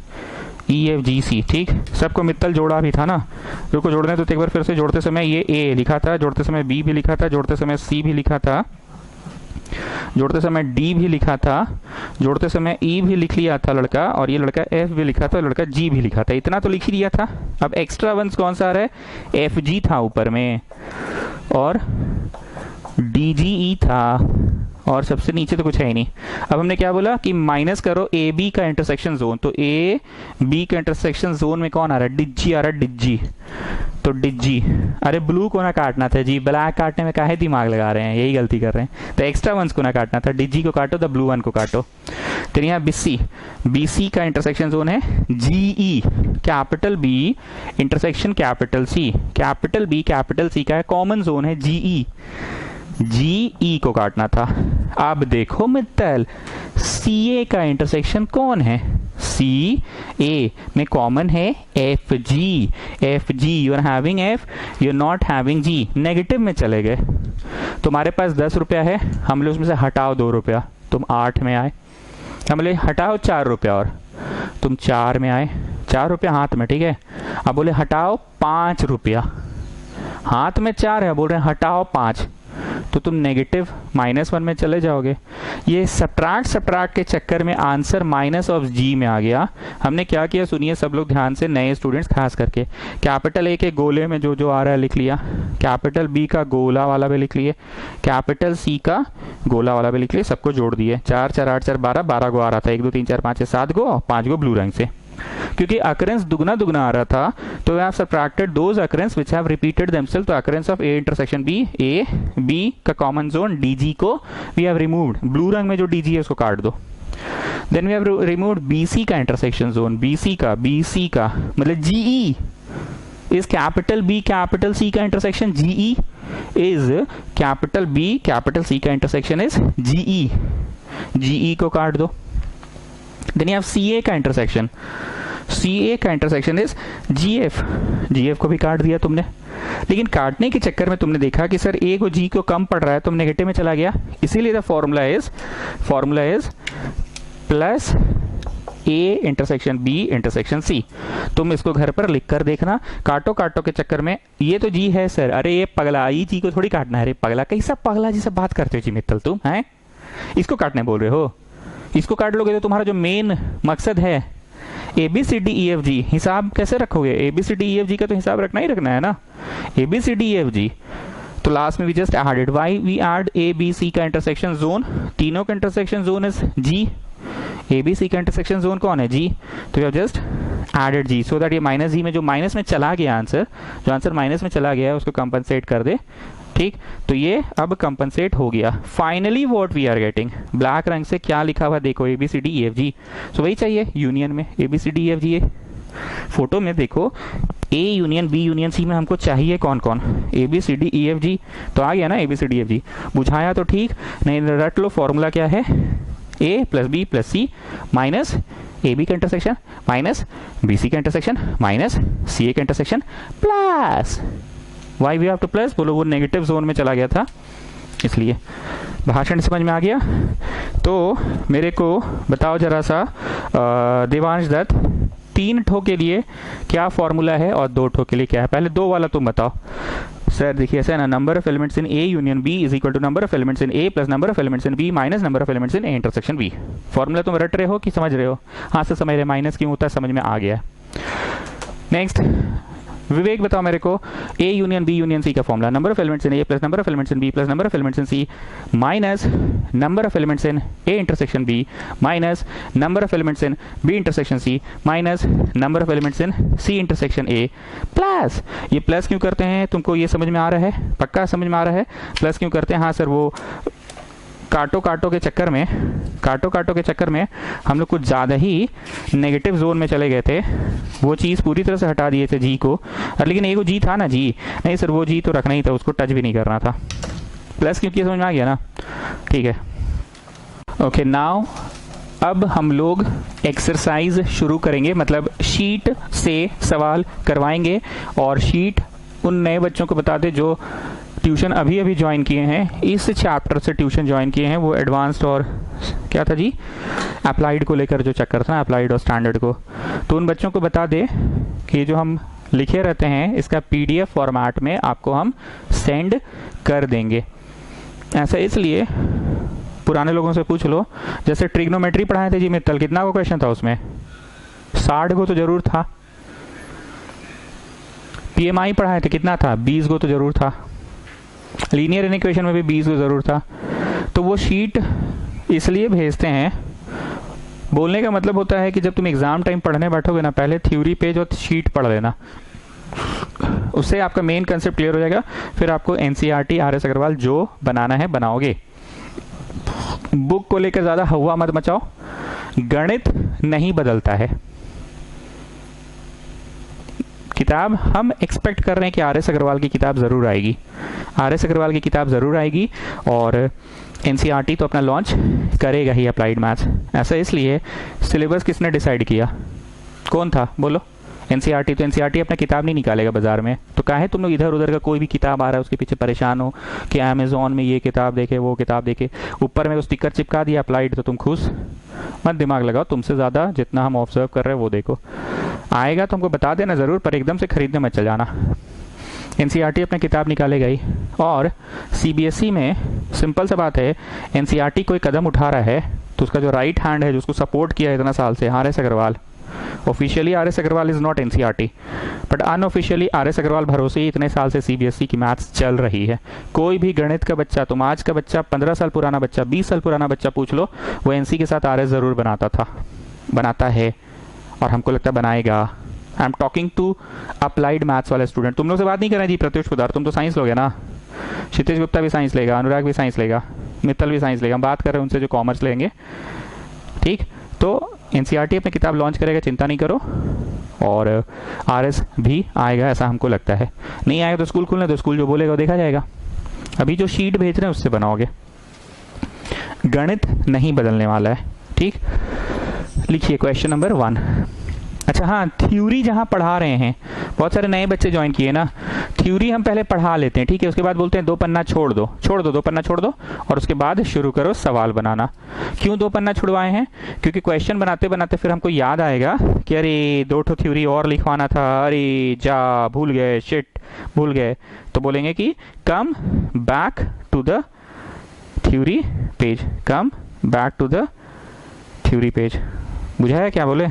ई एफ जी सी। ठीक, सबको मित्तल जोड़ा भी था ना, रुको जोड़ने तो एक बार फिर से। जोड़ते समय ये ए लिखा था, जोड़ते समय बी भी लिखा था, जोड़ते समय सी भी लिखा था, जोड़ते समय डी भी लिखा था, जोड़ते समय ई भी लिख लिया था लड़का, और ये लड़का एफ भी लिखा था, लड़का जी भी लिखा था, इतना तो लिख ही दिया था। अब एक्स्ट्रा वंस कौन सा आ रहा है? एफ जी था ऊपर में, और डी जी ई था, और सबसे नीचे तो कुछ है ही नहीं। अब हमने क्या बोला कि माइनस करो ए बी का इंटरसेक्शन जोन, तो ए बी का इंटरसेक्शन जोन में कौन आ रहा है? डिज्जी आ रहा है, डिज्जी। तो डिज्जी, अरे ब्लू को ना काटना था जी, ब्लैक काटने में काहे दिमाग लगा रहे हैं, यही गलती कर रहे हैं। तो एक्स्ट्रा वंस को ना काटना था, डिज्जी को काटो, द ब्लू वन को काटो। तो यहाँ बीसी, बीसी का इंटरसेक्शन जोन है GE, capital B intersection capital C, capital B capital C का कॉमन जोन है जीई, GE को काटना था। अब देखो मित्तल, CA का इंटरसेक्शन कौन है? CA में कॉमन है FG you are having F, you are not having G, negative में चले गए। तुम्हारे पास 10 रुपया है, हम लोग उसमें से हटाओ 2 रुपया, तुम 8 में आए। हम लोग हटाओ 4 रुपया और तुम 4 में आए, 4 रुपया हाथ में, ठीक है। अब बोले हटाओ 5 रुपया, हाथ में 4 है, बोल रहे हैं हटाओ 5, तो तुम नेगेटिव -1 में चले जाओगे। ये सब्ट्रैक्ट के चक्कर में आंसर -G में आ गया। हमने क्या किया सुनिए सब लोग ध्यान से, नए स्टूडेंट्स खास करके। कैपिटल A के गोले में जो जो आ रहा है लिख लिया, कैपिटल B का गोला वाला भी लिख लिए, कैपिटल C का गोला वाला भी लिख लिए, सबको जोड़ दिए। 4 4 8 4 12, 12 गो आ रहा था, 1 2 3 4 5 6 7 गो, 5 गो ब्लू रंग से। क्योंकि अकरेंस दुगना दुगना आ रहा था, तो we have subtracted those occurrence which have repeated themselves. तो occurrence of A intersection B, A B का कॉमन जोन DG को वी हैव रिमूव्ड। ब्लू रंग में जो DG है उसको काट दो। Then we have removed BC का इंटरसेक्शन जोन, BC का मतलब GE is capital B capital C का intersection, GE is capital B capital C का इंटरसेक्शन इज GE को काट दो। देन यू हैव CA का इंटरसेक्शन, CA का इंटरसेक्शन इज GF को भी काट दिया तुमने। लेकिन काटने के चक्कर में तुमने देखा कि सर A को G को कम पड़ रहा है, तुम नेगेटिव में चला गया। इसीलिए the formula is plus A intersection B intersection C। तुम इसको घर पर लिख कर देखना। काटो के चक्कर में, ये तो G है सर, अरे ये पगला ई G को थोड़ी काटना है। अरे पगला, कैसा पगला जी सब बात करते हो जी मित्तल तुम हैं? इसको काटने बोल रहे हो? इसको काट लोगे तो तुम्हारा जो मेन मकसद है ABCDEFG हिसाब कैसे रखोगे? ABCDEFG का तो हिसाब रखना ही रखना है ना, ABCDEFG। तो लास्ट में we just added, why we add ABC का इंटरसेक्शन जोन, तीनों का intersection zone is G, ABC का इंटरसेक्शन जोन कौन है? G। तो you just added G so that ये -G में जो माइनस में चला गया आंसर, जो आंसर माइनस में चला गया है उसको कंपनसेट कर दे, ठीक। तो ये अब कंपनसेट हो गया। Finally what we are getting, black रंग से क्या लिखा हुआ देखो, ABCDEFG। सो वही चाहिए यूनियन में ABCDEFG। फोटो में देखो A union B union C में हमको चाहिए कौन कौन? ABCDEFG। तो आ गया ना ABCDEFG। बुझाया तो ठीक, नहीं रट लो। फॉर्मूला क्या है? A plus B plus C minus AB का इंटरसेक्शन माइनस BC का इंटरसेक्शन माइनस CA का intersection plus why we have to plus, बोलो वो नेगेटिव जोन में चला गया था इसलिए। भाषण समझ में आ गया? तो मेरे को बताओ जरा सा देवांश दत्त, 3 ठो के लिए क्या फॉर्मूला है और 2 ठो के लिए क्या है? पहले 2 वाला तुम बताओ। सर देखिए ऐसा है ना, number of elements in A union B is equal to number of elements in A plus number of elements in B minus number of elements in A intersection B। Formula तुम रट रहे हो कि समझ रहे हो? हाँ सर समझ रहे, माइनस क्यों होता है समझ में आ गया। नेक्स्ट विवेक बताओ मेरे को, A union B union C का formula, number of elements in A plus number of elements in B plus number of elements in C minus number of elements in A intersection B minus number of elements in B intersection C minus number of elements in C intersection A plus. ये plus क्यों करते हैं तुमको ये समझ में आ रहा है? पक्का समझ में आ रहा है प्लस क्यों करते हैं? हाँ सर वो काटो के चक्कर में हम लोग कुछ ज़्यादा ही नेगेटिव जोन में चले गए थे, वो चीज़ पूरी तरह से हटा दिए थे G को। लेकिन एक G था ना, G नहीं सर वो G तो रखना ही था, उसको टच भी नहीं करना था। प्लस क्योंकि समझ में आ गया ना, ठीक है। ओके नाउ अब हम लोग एक्सरसाइज शुरू करेंगे, मतलब शीट से सवाल करवाएंगे। और शीट उन नए बच्चों को बता दे जो ट्यूशन अभी ज्वाइन किए हैं, इस चैप्टर से ट्यूशन ज्वाइन किए हैं, वो एडवांस्ड और क्या था जी अप्लाइड को लेकर जो चक्कर था, अप्लाइड और स्टैंडर्ड को। तो उन बच्चों को बता दे कि जो हम लिखे रहते हैं इसका PDF फॉर्मेट में आपको हम सेंड कर देंगे। ऐसा इसलिए, पुराने लोगों से पूछ लो, जैसे ट्रिग्नोमेट्री पढ़ाए थे जी मित्तल, कितना को क्वेश्चन था उसमें? 60 को तो जरूर था। PMI पढ़ाए थे, कितना था? 20 को तो जरूर था। लीनियर इक्वेशन में भी 20 को जरूर था। तो वो शीट इसलिए भेजते हैं, बोलने का मतलब होता है कि जब तुम एग्जाम टाइम पढ़ने बैठोगे ना, पहले थ्योरी पेज और शीट पढ़ लेना, उससे आपका मेन कंसेप्ट क्लियर हो जाएगा। फिर आपको NCERT RS अग्रवाल जो बनाना है बनाओगे। बुक को लेकर ज्यादा हवा मत मचाओ, गणित नहीं बदलता है। कितना किताब हम एक्सपेक्ट कर रहे हैं कि आर एस अग्रवाल की किताब ज़रूर आएगी, आर एस अग्रवाल की किताब ज़रूर आएगी, और एनसीईआरटी तो अपना लॉन्च करेगा ही अप्लाइड मैथ्स। ऐसा इसलिए, सिलेबस किसने डिसाइड किया, कौन था बोलो? एनसीईआरटी। तो एनसीईआरटी अपना किताब नहीं निकालेगा बाजार में, तो काहे तुम लोग इधर उधर का कोई भी किताब आ रहा है उसके पीछे परेशान हो कि अमेजोन में ये किताब देखे वो किताब देखे, ऊपर में वो स्टिकर चिपका दिया अप्लाइड तो तुम खुश? मत दिमाग लगाओ, तुमसे ज़्यादा जितना हम ऑब्जर्व कर रहे हैं वो देखो। आएगा तो हमको बता देना ज़रूर, पर एकदम से खरीदने मत चल जाना। एनसीईआरटी अपना किताब निकालेगा ही। और सीबीएसई में सिंपल सा बात है, एनसीईआरटी कोई कदम उठा रहा है तो उसका जो राइट हैंड है, जो उसको सपोर्ट किया है इतना साल से, R S Agarwal. Officially R S Agarwal is not NCERT, but unofficially R S Agarwal भरोसे ही इतने साल से सीबीएसई की मैथ्स चल रही है। कोई भी गणित का बच्चा, तुम आज का बच्चा, 15 साल पुराना बच्चा, 20 साल पुराना बच्चा पूछ लो, वो एनसी के साथ आर एस जरूर बनाता था, बनाता है, और हमको लगता है बनाएगा। I am talking to applied maths वाले स्टूडेंट। तुम लोग से बात नहीं कर रहे जी प्रत्युष पुदार, तुम तो साइंस लोगे ना, क्षितिज गुप्ता भी साइंस लेगा, अनुराग भी साइंस लेगा, मित्तल भी साइंस लेगा, हम बात कर रहे हैं उनसे जो कॉमर्स लेंगे, ठीक। तो एनसीईआरटी अपनी किताब लॉन्च करेगा, चिंता नहीं करो, और आरएस भी आएगा ऐसा हमको लगता है। नहीं आएगा तो स्कूल खुलने तो स्कूल जो बोलेगा वो देखा जाएगा। अभी जो शीट भेज रहे हैं उससे बनाओगे, गणित नहीं बदलने वाला है, ठीक। लिखिए क्वेश्चन नंबर 1। अच्छा हाँ, थ्योरी जहाँ पढ़ा रहे हैं, बहुत सारे नए बच्चे ज्वाइन किए ना, थ्योरी हम पहले पढ़ा लेते हैं, ठीक है, उसके बाद बोलते हैं 2 पन्ना छोड़ दो, 2 पन्ना छोड़ दो, और उसके बाद शुरू करो सवाल बनाना। क्यों 2 पन्ना छुड़वाए हैं? क्योंकि क्वेश्चन बनाते बनाते फिर हमको याद आएगा कि अरे 2 ठो थ्योरी और लिखवाना था, अरे जा भूल गए, शिट भूल गए, तो बोलेंगे कि come back to the theory page, come back to the theory page. बुझाया क्या बोले?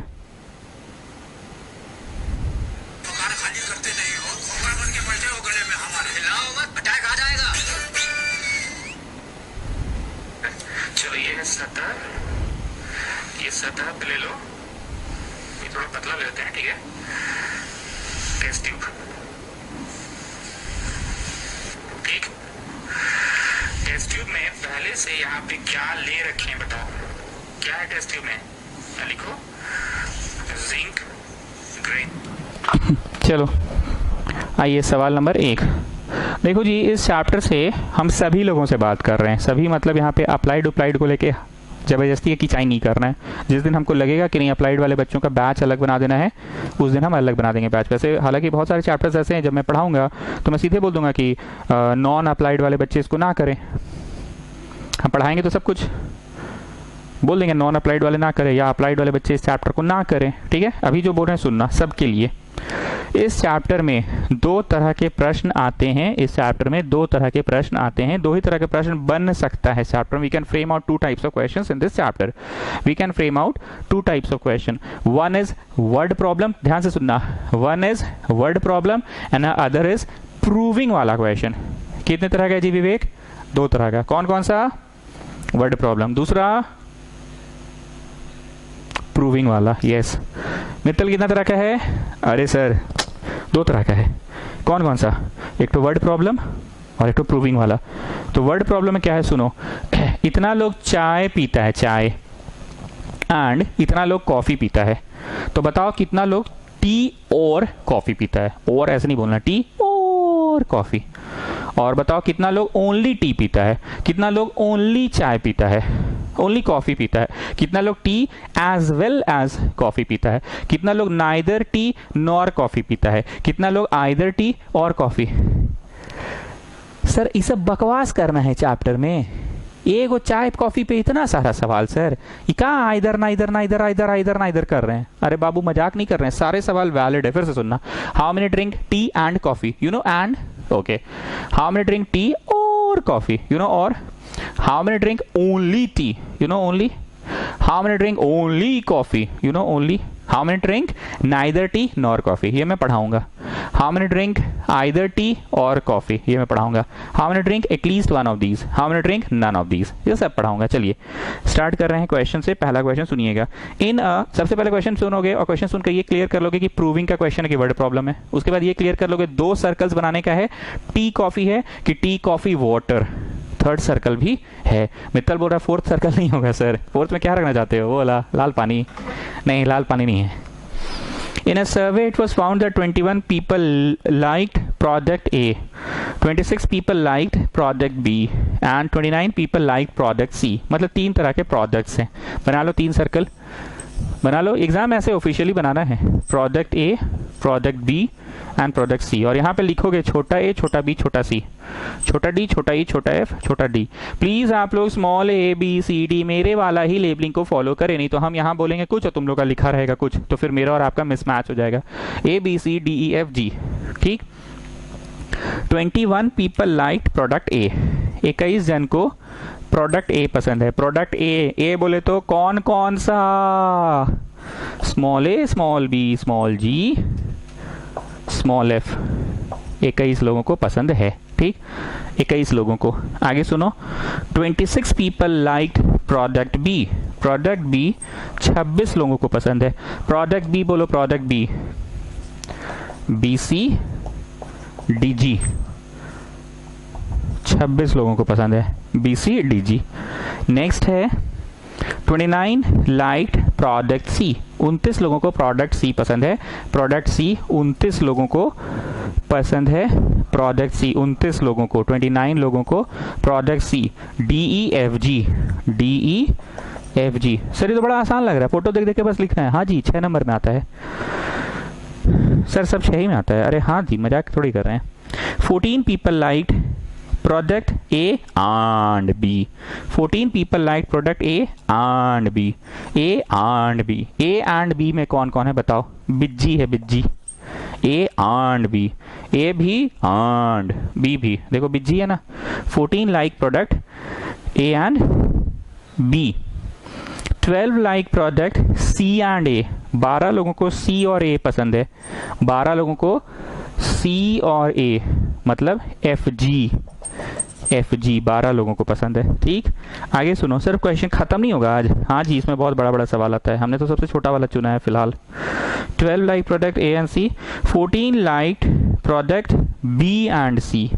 ये सतह पे ले लो, ये थोड़ा पतला लेते हैं, ठीक है। टेस्ट ट्यूब, ठीक। टेस्ट ट्यूब में पहले से यहाँ पे क्या ले रखे हैं बताओ, क्या है टेस्ट ट्यूब में? लिखो जिंक ग्रेन। चलो आइए सवाल नंबर 1। देखो जी, इस चैप्टर से हम सभी लोगों से बात कर रहे हैं, सभी मतलब यहाँ पे अप्लाइड को लेके ज़बरदस्ती खिंचाई नहीं करना है। जिस दिन हमको लगेगा कि नहीं अप्लाइड वाले बच्चों का बैच अलग बना देना है, उस दिन हम अलग बना देंगे बैच। वैसे हालांकि बहुत सारे चैप्टर्स ऐसे हैं जब मैं पढ़ाऊंगा तो मैं सीधे बोल दूंगा कि नॉन अप्लाइड वाले बच्चे इसको ना करें। हम पढ़ाएंगे तो सब कुछ बोल देंगे, नॉन अप्लाइड वाले ना करें या अप्लाइड वाले बच्चे इस चैप्टर को ना करें, ठीक है। अभी जो बोल रहे हैं सुनना सबके लिए। इस चैप्टर में 2 तरह के प्रश्न आते हैं, इस चैप्टर में 2 तरह के प्रश्न आते हैं, 2 ही तरह के प्रश्न बन सकता है चैप्टर में। We can frame out 2 types of questions in this chapter. We can frame out 2 types of question. One is word problem, ध्यान से सुनना, one is word problem and other is proving वाला क्वेश्चन। कितने तरह का जी विवेक? 2 तरह का। कौन कौन सा? वर्ड प्रॉब्लम, दूसरा प्रूविंग वाला। यस मित्तल, कितना तरह का है? अरे सर 2 तरह का है। कौन कौन सा? एक तो वर्ड प्रॉब्लम और एक तो प्रूविंग वाला। तो वर्ड प्रॉब्लम में क्या है सुनो, इतना लोग चाय पीता है, चाय, एंड इतना लोग कॉफी पीता है, तो बताओ कितना लोग टी और कॉफी पीता है? और ऐसे नहीं बोलना, टी और कॉफी। और बताओ कितना लोग ओनली टी पीता है, कितना लोग ओनली चाय पीता है, ओनली कॉफी पीता है, कितना लोग tea as well as coffee पीता है, कितना लोग नाइदर टी नॉर कॉफी पीता है, कितना लोग आइदर टी और कॉफी। सर ये सब बकवास करना है चैप्टर में, एगो चाय कॉफी पे इतना सारा सवाल सर, ये कहाँ either neither neither either either neither कर रहे हैं? अरे बाबू मजाक नहीं कर रहे हैं, सारे सवाल वैलिड है। फिर से सुनना, how many drink tea and coffee, you know and, okay, how many drink tea और कॉफी, यू नो, और how many drink only tea, you know, only, how many drink only coffee, you know, only, how many drink neither tea nor coffee, ये मैं पढ़ाऊंगा। how many drink either tea or coffee, ये मैं पढ़ाऊंगा। how many drink at least one of these, how many drink none of these, ये सब पढ़ाऊंगा। चलिए स्टार्ट कर रहे हैं क्वेश्चन से। पहला क्वेश्चन सुनिएगा। सबसे पहले क्वेश्चन सुनोगे और क्वेश्चन सुनकर ये क्लियर कर लोगे कि प्रूविंग का क्वेश्चन है कि वर्ड प्रॉब्लम है। उसके बाद ये क्लियर कर लोगे 2 सर्कल्स बनाने का है, टी कॉफी है कि tea coffee water, 3rd circle भी है। मित्तल बोल रहा है 4th सर्कल नहीं होगा सर, 4th में क्या रखना चाहते हो? वो लाल पानी, नहीं लाल पानी नहीं है। In a survey, it was found that 21 people liked product A, 26 people liked product B, and 29 people liked product C. मतलब 3 तरह के प्रोडक्ट्स हैं. बना लो 3 सर्कल, बना लो. एग्जाम ऐसे ऑफिशियली बनाना है. Product A, product B and product C. और यहाँ पे लिखोगे छोटा ए, छोटा बी, छोटा सी, छोटा डी, छोटा ई, छोटा एफ, छोटा डी. प्लीज आप लोग small A B C D मेरे वाला ही लेबलिंग को फॉलो करें, नहीं तो हम यहाँ बोलेंगे कुछ और तुम लोग का लिखा रहेगा कुछ, तो फिर मेरा और आपका मिसमैच हो जाएगा. A B C D E F G. ठीक. 21 पीपल लाइक प्रोडक्ट ए. 21 जन को प्रोडक्ट ए पसंद है. प्रोडक्ट ए बोले तो कौन कौन सा? Small A, small B, small ji, small F. 21 लोगों को पसंद है. ठीक. 21 लोगों को. आगे सुनो. 26 people like product B. Product B 26 लोगों को पसंद है. प्रोडक्ट बी बोलो, product B. B C D G 26 लोगों को पसंद है. B C D G. Next है 29 लाइक्ड प्रोडक्ट सी. 29 लोगों को प्रोडक्ट सी पसंद है. प्रोडक्ट सी 29 लोगों को पसंद है. प्रोडक्ट सी 29 लोगों को, 29 लोगों को product C. D E F G. D E F G. Sir ये तो बड़ा आसान लग रहा है, फोटो देख देख के बस लिखना है. हाँ जी 6 नंबर में आता है सर, सब 6 ही में आता है. अरे हाँ जी मजाक थोड़ी कर रहे हैं. 14 people liked product A and B. 14 people like product A and B. A and B. A and B में कौन कौन है बताओ? बिज्जी है, बिज्जी. ए एंड बी. ए भी एंड बी भी. देखो बिज्जी है ना. 14 like product A and B. 12 like product C and A. 12 लोगों को सी और ए पसंद है. 12 लोगों को सी और ए मतलब एफ जी. एफ जी 12 लोगों को पसंद है. ठीक. आगे सुनो. सर क्वेश्चन खत्म नहीं होगा आज. हाँ जी इसमें बहुत बड़ा बड़ा सवाल आता है. हमने तो सबसे छोटा वाला चुना है फिलहाल. 12 like product A and C. 14 like product B and C.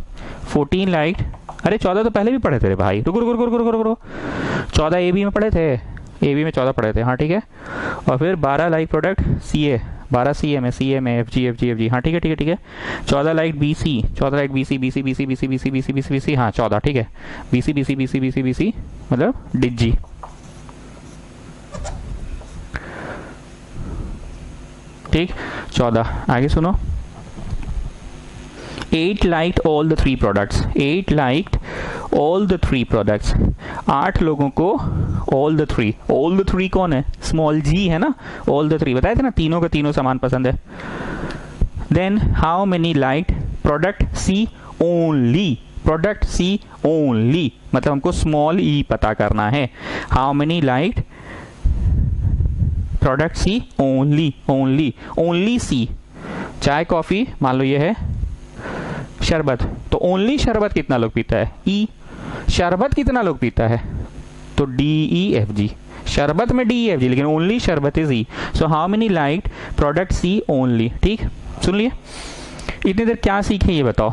14 like. अरे 14 तो पहले भी पढ़े थे भाई. रुको रुको रुको रुको रुको. 14 ए बी में पढ़े थे. ए बी में 14 पढ़े थे. हाँ ठीक है. और फिर 12 like product C A. 12 C A में, सी ए में F G F G F G. हाँ ठीक है ठीक है ठीक है. 14 like B C. 14 like B C B C B C B C B C B C B C B C. हाँ 14 ठीक है. B C B C B C B C B C मतलब डिजी. ठीक. 14. आगे सुनो. 8 liked all the 3 products. 8 liked all the 3 products. 8 लोगों को all the 3. all the 3 कौन है? स्मॉल जी है ना. all the 3 बताए थे ना, तीनों का तीनों सामान पसंद है. Then how many liked product C only? product C only मतलब हमको स्मॉल ई पता करना है. how many liked product C only. only only C. चाय कॉफी मान लो ये है. शरबत तो ओनली शरबत कितना लोग पीता है? ई. शरबत कितना लोग पीता है? तो डी ई एफ जी. शरबत में डी ई एफ जी, लेकिन only sharbat is E. So how many liked product C only. ठीक. सुन लिए. इतनी देर क्या सीखे ये बताओ?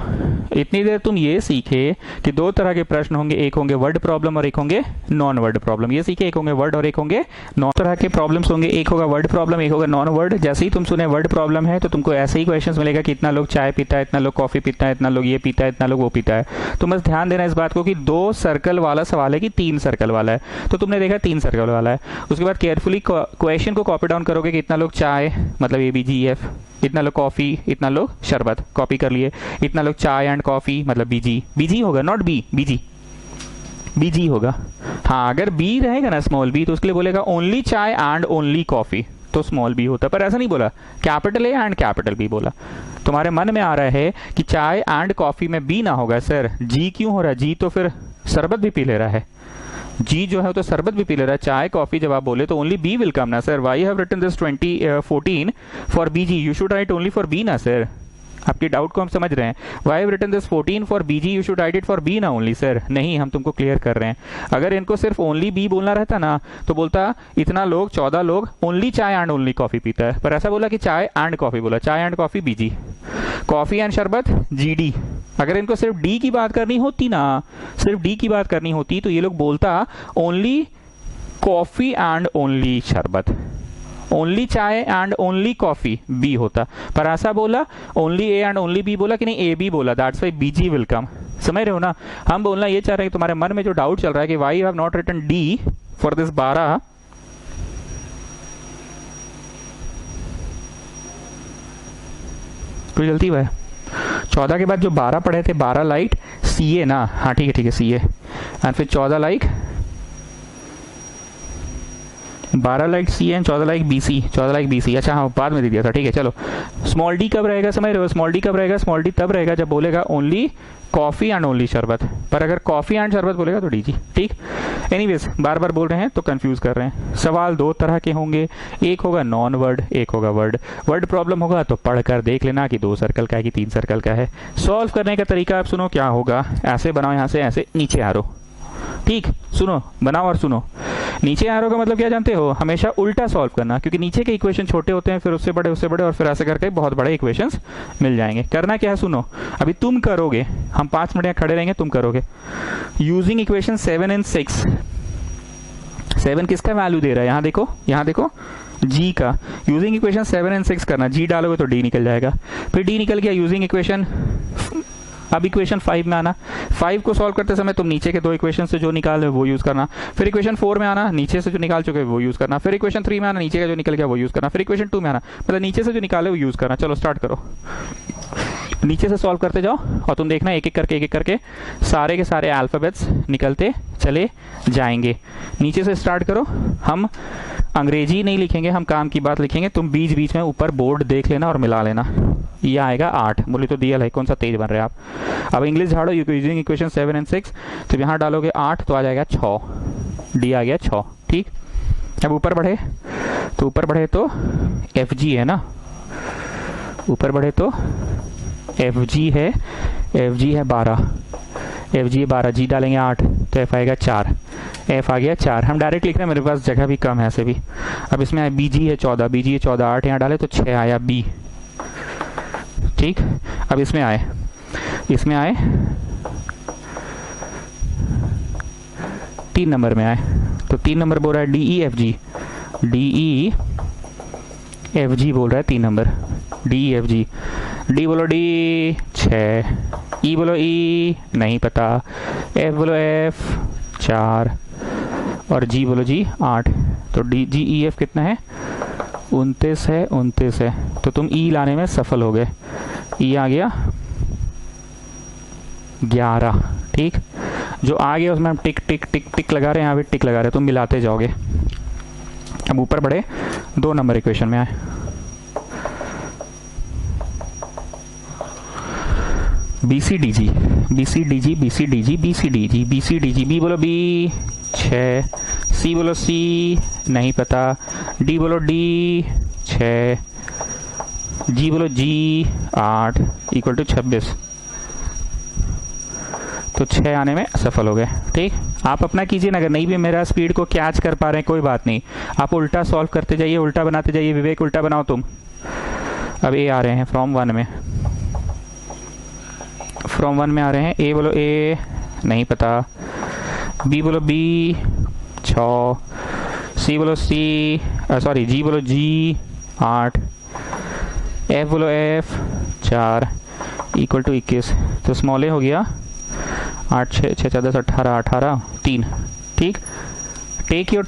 इतनी देर तुम ये सीखे कि 2 तरह के प्रश्न होंगे. एक होंगे वर्ड प्रॉब्लम और एक होंगे नॉन वर्ड प्रॉब्लम. ये सीखे. एक होंगे वर्ड और एक होंगे नॉन. तरह के प्रॉब्लम्स होंगे. एक होगा वर्ड प्रॉब्लम, एक होगा नॉन वर्ड. जैसे ही तुम सुने वर्ड प्रॉब्लम है तो तुमको ऐसे ही क्वेश्चंस मिलेगा कि इतना लोग चाय पीता है, इतना लोग कॉफी पीता है, इतना लोग ये पीता है, इतना लोग वो पीता है. तो बस ध्यान देना इस बात को कि 2 सर्कल वाला सवाल है कि 3 सर्कल वाला है. तो तुमने देखा 3 सर्कल वाला है. उसके बाद केयरफुली क्वेश्चन को कॉपी डाउन करोगे कि इतना लोग चाय मतलब ए बी जी एफ, इतना लोग कॉफी, इतना लोग शरबत. कॉपी कर लिए. इतना लोग चाय एंड कॉफी मतलब बीजी. बीजी होगा नॉट बी. बीजी. बीजी होगा. हाँ अगर बी रहेगा ना स्मॉल बी तो उसके लिए बोलेगा only chai and only coffee, तो स्मॉल बी होता. पर ऐसा नहीं बोला. Capital A and capital B बोला. तुम्हारे मन में आ रहा है कि चाय एंड कॉफी में बी ना होगा. सर जी क्यों हो रहा है? जी तो फिर शरबत भी पी ले रहा है. जी जो है तो शरबत भी पी ले रहा है. चाय कॉफी जब आप बोले तो ओनली बी विल कम ना sir. Why have written this 14 for B G. You should write only for B ना सर. आपकी डाउट को हम समझ रहे हैं. Why have written this 14 for B G. You should write it for B ना only sir. नहीं हम तुमको क्लियर कर रहे हैं. अगर इनको सिर्फ ओनली बी बोलना रहता ना तो बोलता इतना लोग 14 लोग only chai and only coffee पीता है. पर ऐसा बोला कि चाय एंड कॉफी बोला. Chai and coffee B G. Coffee and sharbat G D. अगर इनको सिर्फ डी की बात करनी होती ना, सिर्फ डी की बात करनी होती तो ये लोग बोलता only coffee and only sharbat. Only chai and only coffee B होता, पर ऐसा बोला only A and only B बोला कि नहीं, ए बी बोला, that's why B G will come. समझ रहे हो ना? हम बोलना ये चाह रहे हैं कि तुम्हारे मन में जो डाउट चल रहा है कि why you have not written D for this 12, कोई गलती हुआ है? 14 के बाद जो 12 पढ़े थे, 12 लाइट सी ए ना, हाँ ठीक है सी ए, एंड फिर 14 like 12 like C and 14 like B C, 14 like B C, अच्छा हाँ बाद में दे दिया था, ठीक है चलो। स्मॉल डी कब रहेगा, समझ रहे हो? स्मॉल डी कब रहेगा? स्मॉल डी तब रहेगा जब बोलेगा ओनली कॉफी एंड ओनली शरबत, पर अगर कॉफी एंड शरबत बोलेगा तो डी जी, ठीक। एनीवेज बार बार बोल रहे हैं तो कंफ्यूज कर रहे हैं। सवाल दो तरह के होंगे, एक होगा नॉन वर्ड, एक होगा वर्ड। वर्ड प्रॉब्लम होगा तो पढ़कर देख लेना कि 2 सर्कल का है कि 3 सर्कल का है। सॉल्व करने का तरीका आप सुनो क्या होगा, ऐसे बनाओ, यहाँ से ऐसे नीचे आ रहो, ठीक, सुनो बनाओ और सुनो। नीचे एरो का मतलब क्या जानते हो? हमेशा उल्टा सॉल्व करना, क्योंकि नीचे के इक्वेशन छोटे होते हैं, फिर उससे बड़े और फिर ऐसे करके बहुत बड़े इक्वेशंस मिल जाएंगे। करना क्या है सुनो, अभी तुम करोगे, हम 5 मिनट खड़े रहेंगे, तुम करोगे। यूजिंग इक्वेशन 7 एंड 6, 7 किसका वैल्यू दे रहा है? यहाँ देखो जी का। यूजिंग इक्वेशन 7 एंड 6 करना, जी डालोगे तो डी निकल जाएगा, फिर डी निकल गया। यूजिंग इक्वेशन, अब इक्वेशन 5 में आना, 5 को सॉल्व करते समय तुम नीचे के 2 इक्वेशन से जो निकाल वो यूज करना, फिर इक्वेशन 4 में आना, नीचे से जो निकाल चुके वो यूज करना, फिर इक्वेशन 3 में आना, नीचे का जो निकल गया वो यूज करना, फिर इक्वेशन 2 में आना, मतलब नीचे से जो निकाले वो यूज करना। चलो स्टार्ट करो, नीचे से सॉल्व करते जाओ और तुम देखना एक एक करके सारे के सारे अल्फाबेट्स निकलते चले जाएंगे। नीचे से स्टार्ट करो, हम अंग्रेजी नहीं लिखेंगे, हम काम की बात लिखेंगे। तुम बीच बीच में ऊपर बोर्ड देख लेना और मिला लेना। ये आएगा 8, बोले तो दिया है, कौन सा तेज बन रहे हैं आप। अब इंग्लिश झाड़ो, यूजिंग इक्वेशन 7 एंड 6, तो यहाँ डालोगे 8 तो आ जाएगा 6, डी आ गया 6, ठीक। अब ऊपर बढ़े तो एफ जी है ना, ऊपर बढ़े तो एफ जी है 12, एफ जी 12, जी डालेंगे 8 तो एफ आएगा 4, एफ आ गया 4। हम डायरेक्ट लिख रहे हैं, मेरे पास जगह भी कम है ऐसे भी। अब इसमें आया बी जी है 14, 8 यहाँ डाले तो 6 आया बी, ठीक। अब इसमें आए 3 नंबर में आए, तो 3 नंबर बोल रहा है डी ई एफ जी बोल रहा है 3 number, D E F G. D बोलो डी 6, ई बोलो ई नहीं पता, एफ बोलो एफ 4 और जी बोलो जी 8। तो डी जी ई एफ कितना है? 29 है। तो तुम ई लाने में सफल हो गए, ई आ गया 11, ठीक। जो आ गया उसमें हम टिक टिक टिक टिक लगा रहे हैं, यहाँ भी टिक लगा रहे हैं, तुम मिलाते जाओगे। अब ऊपर बढ़े 2 नंबर इक्वेशन में आए, B C D G, B बोलो बी 6, सी बोलो सी नहीं पता, डी बोलो डी 6, जी बोलो जी 8 इक्वल टू 26। तो 6 आने में सफल हो गए, ठीक। आप अपना कीजिए ना, अगर नहीं भी मेरा स्पीड को कैच कर पा रहे हैं कोई बात नहीं, आप उल्टा सॉल्व करते जाइए, उल्टा बनाते जाइए। विवेक उल्टा बनाओ तुम। अब ए आ रहे हैं फ्रॉम 1 में, आ रहे हैं। ए बोलो ए नहीं पता, बी बोलो बी 6, सी बोलो सी सॉरी जी बोलो जी 8, एफ बोलो एफ 4 इक्वल टू 21। तो स्मॉल ए हो गया 8 6 6 14 18 3, ठीक। टेक योर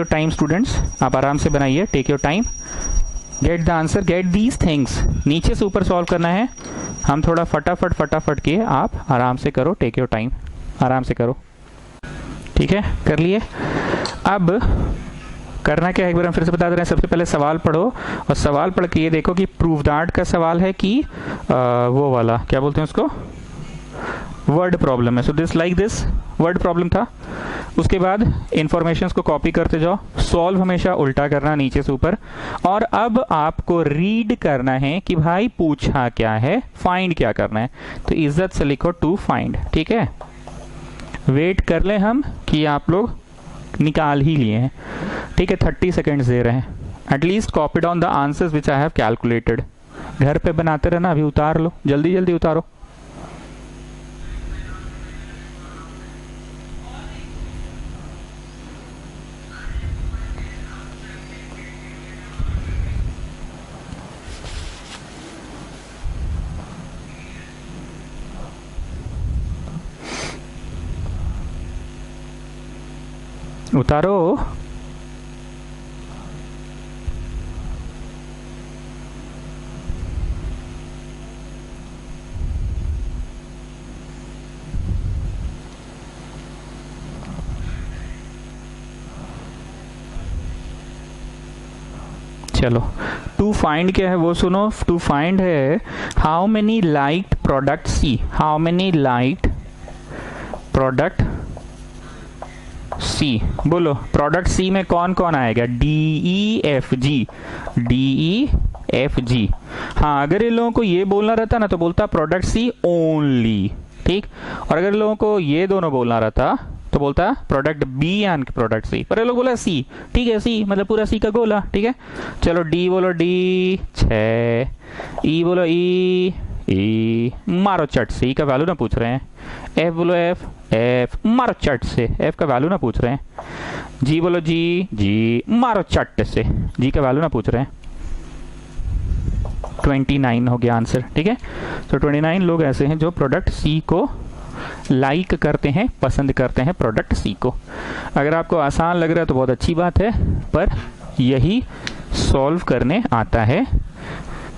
टाइम स्टूडेंट्स, आप आराम से बनाइए, take your time, get the answer, get these things. नीचे से ऊपर सॉल्व करना है, हम थोड़ा फटाफट किए, आप आराम से करो, टेक योर टाइम, आराम से करो, ठीक है। कर लिए। अब करना क्या है एक बार हम फिर से बता दे रहे हैं। सबसे पहले सवाल पढ़ो और सवाल पढ़ के ये देखो कि प्रूव दैट का सवाल है कि वो वाला क्या बोलते हैं उसको, वर्ड प्रॉब्लम है। So this like this word problem था। उसके बाद इंफॉर्मेशन को कॉपी करते जाओ, सॉल्व हमेशा उल्टा करना नीचे से ऊपर, और अब आपको रीड करना है कि भाई पूछा क्या है, फाइंड क्या करना है। तो इज्जत से लिखो टू फाइंड, ठीक है। वेट कर ले हम कि आप लोग निकाल ही लिए हैं, ठीक है। 30 सेकेंड्स दे रहे हैं। At least copy down the answers which I have calculated. घर पे बनाते रहना, अभी उतार लो, जल्दी जल्दी उतारो। उतारो। चलो, टू फाइंड क्या है वो सुनो। टू फाइंड है how many light product C, how many light product C. बोलो प्रोडक्ट सी में कौन कौन आएगा? D E F G, D E F G. हाँ, अगर इन लोगों को ये बोलना रहता ना तो बोलता प्रोडक्ट सी ओनली, ठीक। और अगर इन लोगों को ये दोनों बोलना रहता तो बोलता product B and product C, पर ये लोग बोला सी, ठीक है, सी मतलब पूरा सी का गोला, ठीक है। चलो डी बोलो डी 6, ई बोलो ई मारो चट से, ई का वैल्यू ना पूछ रहे हैं। एफ बोलो एफ मारो चट से, एफ का वैल्यू ना पूछ रहे हैं। जी बोलो जी मारो चट से, जी का वैल्यू ना पूछ रहे हैं। 29 हो गया आंसर, ठीक है। तो 29 लोग ऐसे हैं जो प्रोडक्ट सी को लाइक करते हैं, पसंद करते हैं प्रोडक्ट सी को। अगर आपको आसान लग रहा है तो बहुत अच्छी बात है, पर यही सॉल्व करने आता है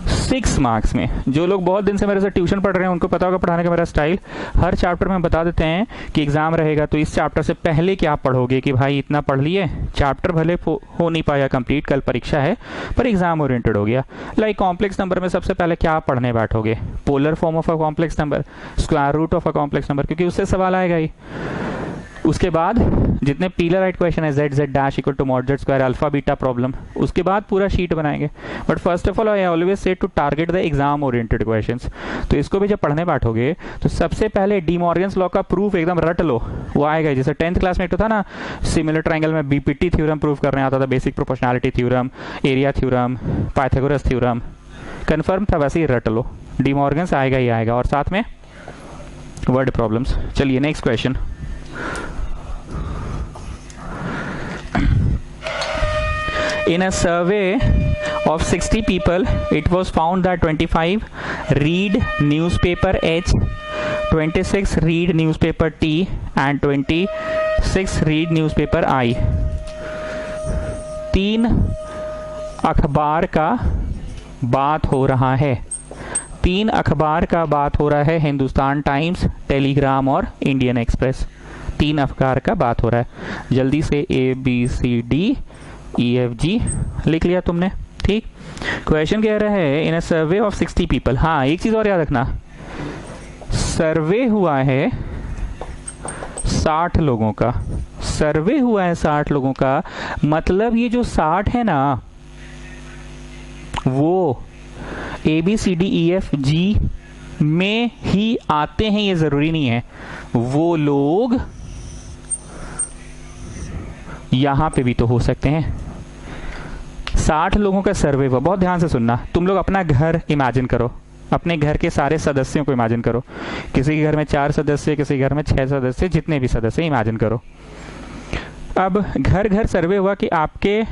6 मार्क्स में। जो लोग बहुत दिन से मेरे से ट्यूशन पढ़ रहे हैं उनको पता होगा पढ़ाने का मेरा स्टाइल। हर चैप्टर में बता देते हैं कि एग्जाम रहेगा तो इस चैप्टर से पहले क्या पढ़ोगे, कि भाई इतना पढ़ लिए, चैप्टर भले हो नहीं पाया कंप्लीट, कल परीक्षा है पर एग्जाम ओरिएंटेड हो गया। लाइक कॉम्प्लेक्स नंबर में सबसे पहले क्या पढ़ने बैठोगे? Polar form of a complex number, square root of a complex number, क्योंकि उससे सवाल आएगा ही। उसके बाद जितने पीलर राइट क्वेश्चन है Z Z dash equal to mod Z square alpha beta problem, उसके बाद पूरा शीट बनाएंगे। But first of all I always say to target the exam oriented questions. तो इसको भी जब पढ़ने बैठोगे तो सबसे पहले डी मॉर्गन्स लॉ का प्रूफ एकदम रट लो, वो आएगा। जैसे 10th क्लास में एक तो था ना सिमिलर ट्रायंगल में बीपीटी थ्योरम प्रूफ करने आता था, basic proportionality theorem, area theorem, Pythagoras theorem, confirm था, वैसे ही रट लो। डी मॉर्गन्स आएगा ही आएगा, और साथ में वर्ड प्रॉब्लम्स। चलिए next question. In a survey of 60 people, it was found that 25 read newspaper H, 26 read newspaper T, and 26 read newspaper I. 3 अखबार का बात हो रहा है, 3 अखबार का बात हो रहा है, हिंदुस्तान टाइम्स, टेलीग्राम और इंडियन एक्सप्रेस। 3 अखबार का बात हो रहा है। जल्दी से ABCD EFG लिख लिया तुमने, ठीक। क्वेश्चन कह रहा है इन अ सर्वे ऑफ 60 पीपल। हाँ, एक चीज और याद रखना, सर्वे हुआ है 60 लोगों का, सर्वे हुआ है 60 लोगों का, मतलब ये जो 60 है ना वो ABCDEFG में ही आते हैं, ये जरूरी नहीं है। वो लोग यहां पे भी तो हो सकते हैं। 60 लोगों का सर्वे हुआ, बहुत ध्यान से सुनना। तुम लोग अपना घर इमेजिन करो, अपने घर के सारे सदस्यों को इमेजिन करो। किसी के घर में 4 सदस्य, किसी के घर में 6 सदस्य, जितने भी सदस्य इमेजिन करो। अब घर घर सर्वे हुआ कि आपके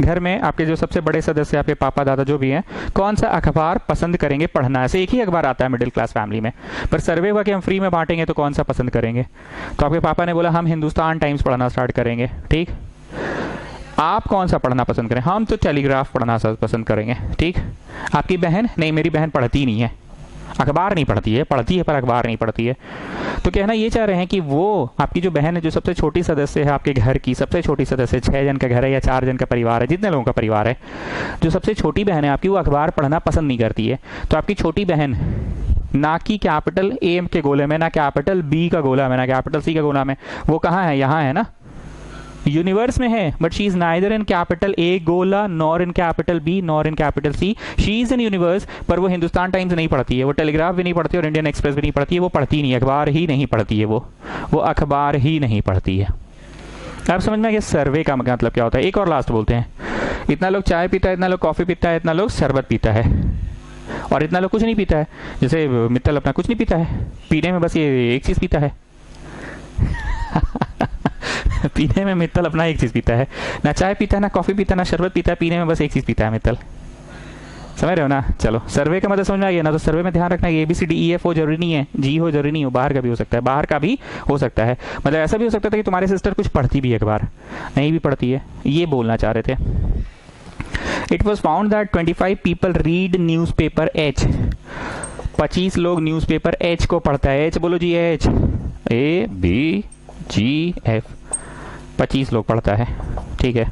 घर में आपके जो सबसे बड़े सदस्य, आपके पापा दादा जो भी हैं, कौन सा अखबार पसंद करेंगे पढ़ना। ऐसे एक ही अखबार आता है मिडिल क्लास फैमिली में, पर सर्वे हुआ कि हम फ्री में बांटेंगे तो कौन सा पसंद करेंगे। तो आपके पापा ने बोला हम हिंदुस्तान टाइम्स पढ़ना स्टार्ट करेंगे, ठीक। आप कौन सा पढ़ना पसंद करें? हम तो टेलीग्राफ पढ़ना पसंद करेंगे, ठीक। आपकी बहन? नहीं, मेरी बहन पढ़ती नहीं है, अखबार नहीं पढ़ती है, पढ़ती है पर अखबार नहीं पढ़ती है। तो कहना ये चाह रहे हैं कि वो आपकी जो बहन है, जो सबसे छोटी सदस्य है आपके घर की, सबसे छोटी सदस्य, 6 जन का घर है या 4 जन का परिवार है, जितने लोगों का परिवार है, जो सबसे छोटी बहन है आपकी, वो अखबार पढ़ना पसंद नहीं करती है। तो आपकी छोटी बहन ना कि कैपिटल ए के गोले में, ना कैपिटल बी का गोला में, ना कैपिटल सी का गोला में, वो कहाँ है? यहाँ है ना, यूनिवर्स में है। But she is neither in capital A गोला, nor in capital B, nor in capital C. She is in universe, पर वो हिंदुस्तान टाइम्स नहीं पढ़ती है, वो टेलीग्राफ भी नहीं पढ़ती और इंडियन एक्सप्रेस भी नहीं पढ़ती है। वो पढ़ती नहीं, अखबार ही नहीं पढ़ती है, वो अखबार ही नहीं पढ़ती है। आप समझ में आ गया सर्वे का मतलब क्या होता है। एक और लास्ट बोलते हैं, इतना लोग चाय पीता है, इतना लोग कॉफी पीता है, इतना लोग शरबत पीता है, और इतना लोग कुछ नहीं पीता है। जैसे मित्तल अपना कुछ नहीं पीता है, पीने में बस ये एक चीज पीता है पीने में मित्तल अपना एक चीज पीता है, ना चाय पीता है, ना कॉफी पीता है, ना शरबत पीता है, पीने में बस एक चीज पीता है मित्तल। समझ रहे हो ना? चलो, सर्वे का मतलब समझ में आ गया ना? तो सर्वे में ध्यान रखना A B C D E F हो जरूरी नहीं है, जी हो जरूरी नहीं हो, बाहर का भी हो सकता है, बाहर का भी हो सकता है। मतलब ऐसा भी हो सकता था कि तुम्हारे सिस्टर कुछ पढ़ती भी है, अखबार नहीं भी पढ़ती है, ये बोलना चाह रहे थे। It was found that 25 people read news paper H. 25 लोग न्यूज पेपर एच को पढ़ता है। एच बोलो जी, H, A B G F, 25 लोग पढ़ता है, ठीक है।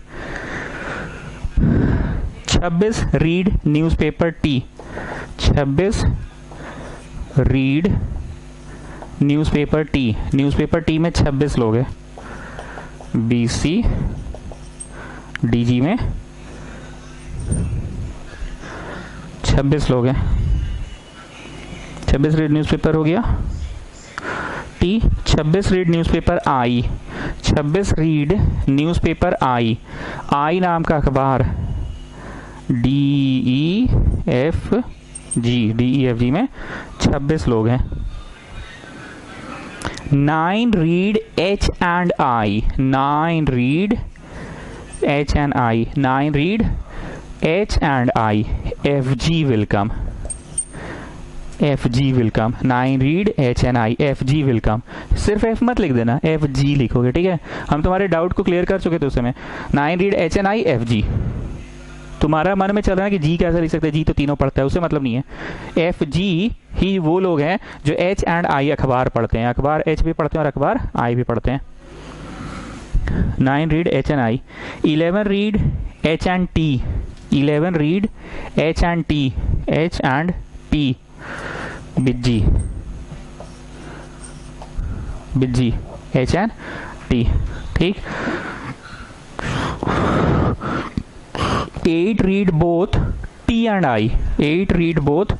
26 read newspaper T. 26 read newspaper T. Newspaper T में 26 लोग हैं। बीसी डीजी में 26 लोग हैं। 26 रीड न्यूज़पेपर हो गया T. 26 read newspaper I. 26 read newspaper I. I नाम का अखबार डी ई एफ जी में 26 लोग हैं। 9 read H and I. 9 read H and I. 9 read H and I. F G will come. F G will come. 9 read H and I. F G will come. सिर्फ F मत लिख देना, F G लिखोगे, ठीक है। हम तुम्हारे doubt को क्लियर कर चुके थे उस समय। 9 read H and I F G. तुम्हारा मन में चल रहा है कि जी कैसे लिख सकते हैं, जी तो तीनों पढ़ता है, उसे मतलब नहीं है। एफ जी ही वो लोग हैं जो एच एंड आई अखबार पढ़ते हैं। अखबार एच भी पढ़ते हैं और अखबार आई भी पढ़ते हैं। 9 read H and I. 11 read H and T. 11 read H and T. H and T बिज्जी। बिज्जी एच एंड टी, ठीक। 8 read both T and I. 8 read both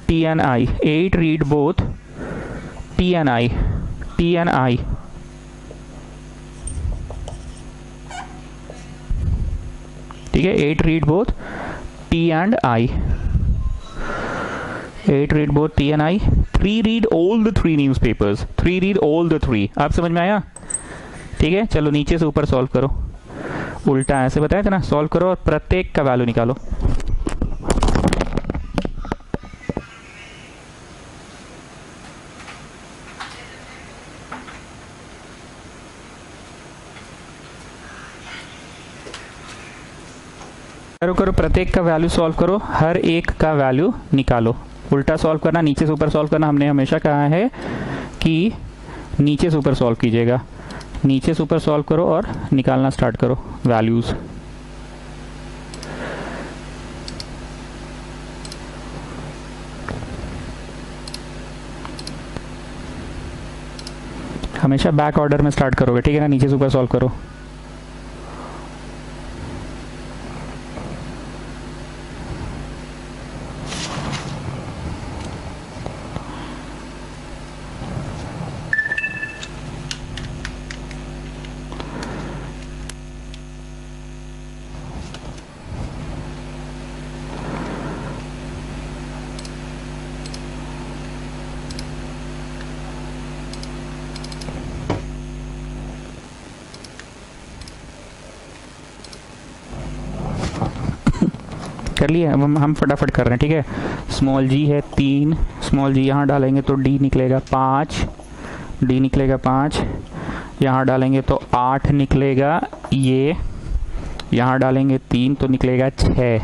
T and I. 8 read both T and I. T and I. ठीक है, 8 read both T and I. 8 read both T and I. 3 read all the 3 newspapers. 3 read all the 3. आप समझ में आया? ठीक है, चलो नीचे से ऊपर सॉल्व करो। उल्टा ऐसे बताया था ना, सॉल्व करो और प्रत्येक का वैल्यू निकालो। करो प्रत्येक का वैल्यू सॉल्व करो, हर एक का वैल्यू निकालो। उल्टा सॉल्व करना, नीचे से ऊपर सॉल्व करना, हमने हमेशा कहा है कि नीचे से ऊपर सॉल्व कीजिएगा। नीचे से ऊपर सॉल्व करो और निकालना स्टार्ट करो वैल्यूज। हमेशा बैक ऑर्डर में स्टार्ट करोगे, ठीक है ना? नीचे से ऊपर सॉल्व करो। कर लिए, अब हम फटाफट कर रहे हैं, ठीक है। स्मॉल जी है 3, स्मॉल जी यहाँ डालेंगे तो डी निकलेगा 5, डी निकलेगा 5, यहाँ डालेंगे तो 8 निकलेगा, ये यहाँ डालेंगे 3 तो निकलेगा 6।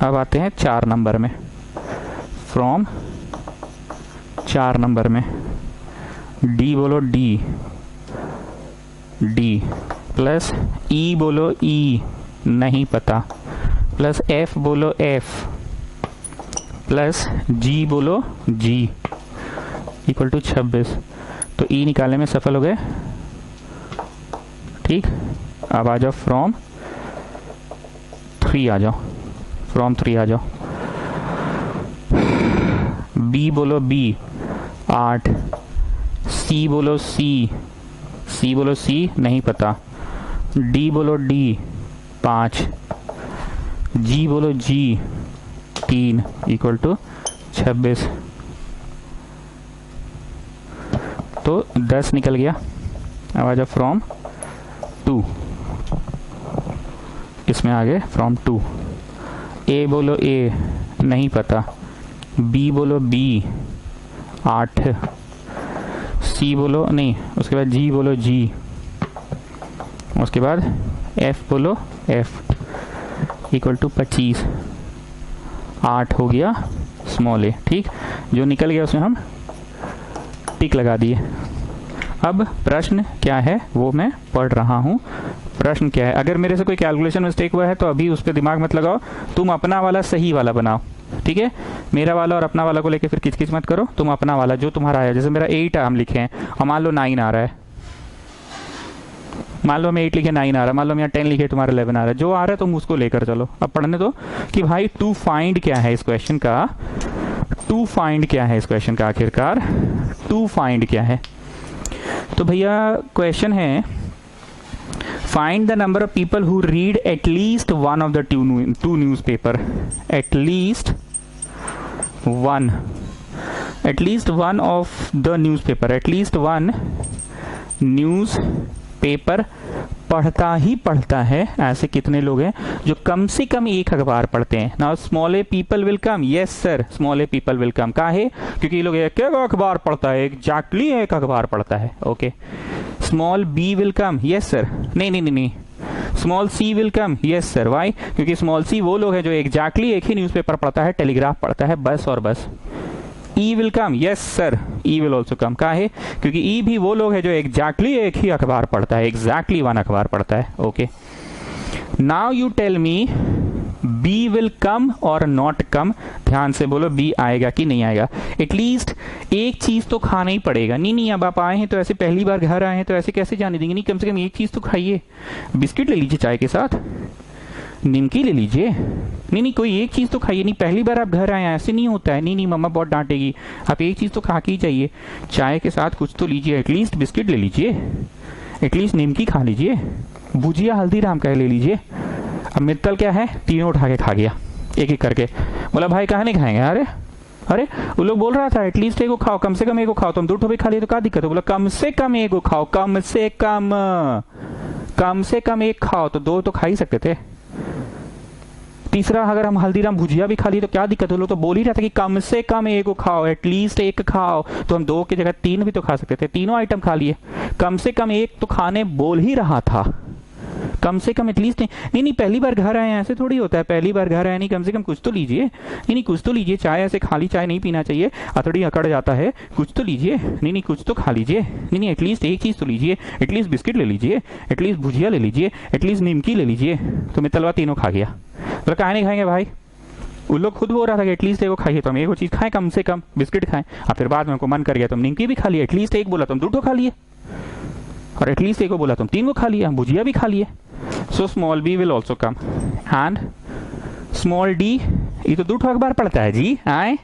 अब आते हैं 4 नंबर में, फ्रॉम 4 नंबर में डी बोलो, डी डी प्लस ई बोलो, ई नहीं पता, प्लस एफ बोलो, एफ प्लस जी बोलो, जी इक्वल टू 26। तो ई निकालने में सफल हो गए, ठीक। अब आ जाओ फ्रॉम 3, आ जाओ फ्रॉम 3 आ जाओ। बी बोलो, बी 8, सी बोलो, सी सी बोलो, सी नहीं पता, डी बोलो, डी 5, जी बोलो, जी 3 इक्वल टू 26। तो 10 निकल गया। अब आ जाओ फ्रॉम 2, इसमें आ गए फ्रॉम 2। ए बोलो ए, नहीं पता। बी बोलो बी, 8। सी बोलो नहीं, उसके बाद जी बोलो जी, उसके बाद एफ बोलो एफ इक्वल टू 25। 8 हो गया स्मॉल ए, ठीक। जो निकल गया उसमें हम टिक लगा दिए। अब प्रश्न क्या है वो मैं पढ़ रहा हूँ। प्रश्न क्या है, अगर मेरे से कोई कैलकुलेशन मिस्टेक हुआ है तो अभी उस पर दिमाग मत लगाओ, तुम अपना वाला सही वाला बनाओ, ठीक है। मेरा वाला और अपना वाला को लेके फिर किचकिच मत करो, तुम अपना वाला जो तुम्हारा आया, जैसे मेरा 8 हम लिखे हैं और मान लो 9 आ रहा है, मान लो हम 8 लिखे 9 आ रहा है, मान लो हम यहाँ 10 लिखे तुम्हारा 11 आ रहा है, जो आ रहा है तुम उसको लेकर चलो। अब पढ़ने दो कि भाई टू फाइंड क्या है इस क्वेश्चन का, टू फाइंड क्या है इस क्वेश्चन का, आखिरकार टू फाइंड क्या है। तो भैया क्वेश्चन है find the number of people who read at least one of the two newspaper, at least one of the newspaper, at least one news paper पढ़ता ही पढ़ता है। ऐसे कितने लोग हैं जो कम से कम एक अखबार पढ़ते हैं? Now small A people will come, yes sir small A people will come. काहे? क्योंकि ये लोग एक अखबार पढ़ता है, एग्जैक्टली एक अखबार पढ़ता है। Okay, small B will come, yes sir. नहीं, small C will come, yes sir. Why? क्योंकि स्मॉल सी वो लोग हैं जो एग्जैक्टली एक ही न्यूज़पेपर पढ़ता है, टेलीग्राफ पढ़ता है, बस और बस। E will come, yes sir, E will also come. काहे? क्योंकि ई भी वो लोग हैं जो एग्जैक्टली एक ही अखबार पढ़ता है, एग्जैक्टली वन अखबार पढ़ता है। Okay, now you tell me B will come और नॉट कम। ध्यान से बोलो बी आएगा कि नहीं आएगा। एटलीस्ट एक चीज तो खाना ही पड़ेगा। नहीं, अब आप आए हैं तो ऐसे, पहली बार घर आए हैं तो ऐसे कैसे जाने देंगे? नहीं, कम से कम एक चीज तो खाइए। बिस्किट ले लीजिए चाय के साथ, निमकी ले लीजिए। नहीं, कोई एक चीज तो खाइए। नहीं, पहली बार आप घर आए हैं, ऐसे नहीं होता है। नहीं, मम्मा बहुत डांटेगी। आप एक चीज तो खा के ही चाहिए, चाय के साथ कुछ तो लीजिए। एटलीस्ट बिस्किट ले लीजिए, एटलीस्ट निमकी खा लीजिए, भुजिया हल्दीराम का ले लीजिए। अब मित्तल क्या है, तीनों उठा के खा गया एक एक करके। बोला भाई कहाँ नहीं खाएंगे? अरे वो लोग बोल रहा था एटलीस्ट एक को खाओ, कम से कम एक को खाओ। तुम 2 ठो भी खा लिए तो क्या दिक्कत है? बोला कम से कम एक को खाओ, कम से कम एक खाओ। तो 2 तो खा ही सकते थे। तीसरा, अगर हम हल्दीराम भुजिया भी खा लिए तो क्या दिक्कत है? लोग तो बोल ही रहा था कि कम से कम एक को खाओ, एटलीस्ट एक खाओ। तो हम 2 की जगह 3 भी तो खा सकते थे, तीनों आइटम खा लिए। कम से कम एक तो खाने बोल ही रहा था, कम से कम एटलीस्ट। नहीं, पहली बार घर आए, ऐसे थोड़ी होता है। पहली बार घर आए, नहीं कम से कम कुछ तो लीजिए। नहीं, कुछ तो लीजिए। चाय ऐसे खाली चाय नहीं पीना चाहिए, अतड़ी अकड़ जाता है। कुछ तो लीजिए। नहीं, कुछ तो खा लीजिए। नहीं, एटलीस्ट एक चीज तो लीजिए। एटलीस्ट बिस्किट ले लीजिए, एटलीस्ट भुजिया ले लीजिए, एटलीस्ट निमकी ले लीजिए। तो मित्तलवा तीनों खा गया। बोला कहा नहीं खाएंगे भाई? उन लोग खुद बोल रहा था कि एटलीस्ट एक खाइए, तो हम एक चीज खाएं, कम से कम बिस्किट खाएं। अब फिर बाद में उनको मन कर गया, तुम निमकी भी खा लिए। एटलीस्ट एक बोला तुम 2 ठो खा लिए, और एटलीस्ट एक को बोला तुम 3 को खा लिए, भुजिया भी खा लिए। So small B will also come and small D. ये तो 2 ठो अखबार पढ़ता है जी, आए?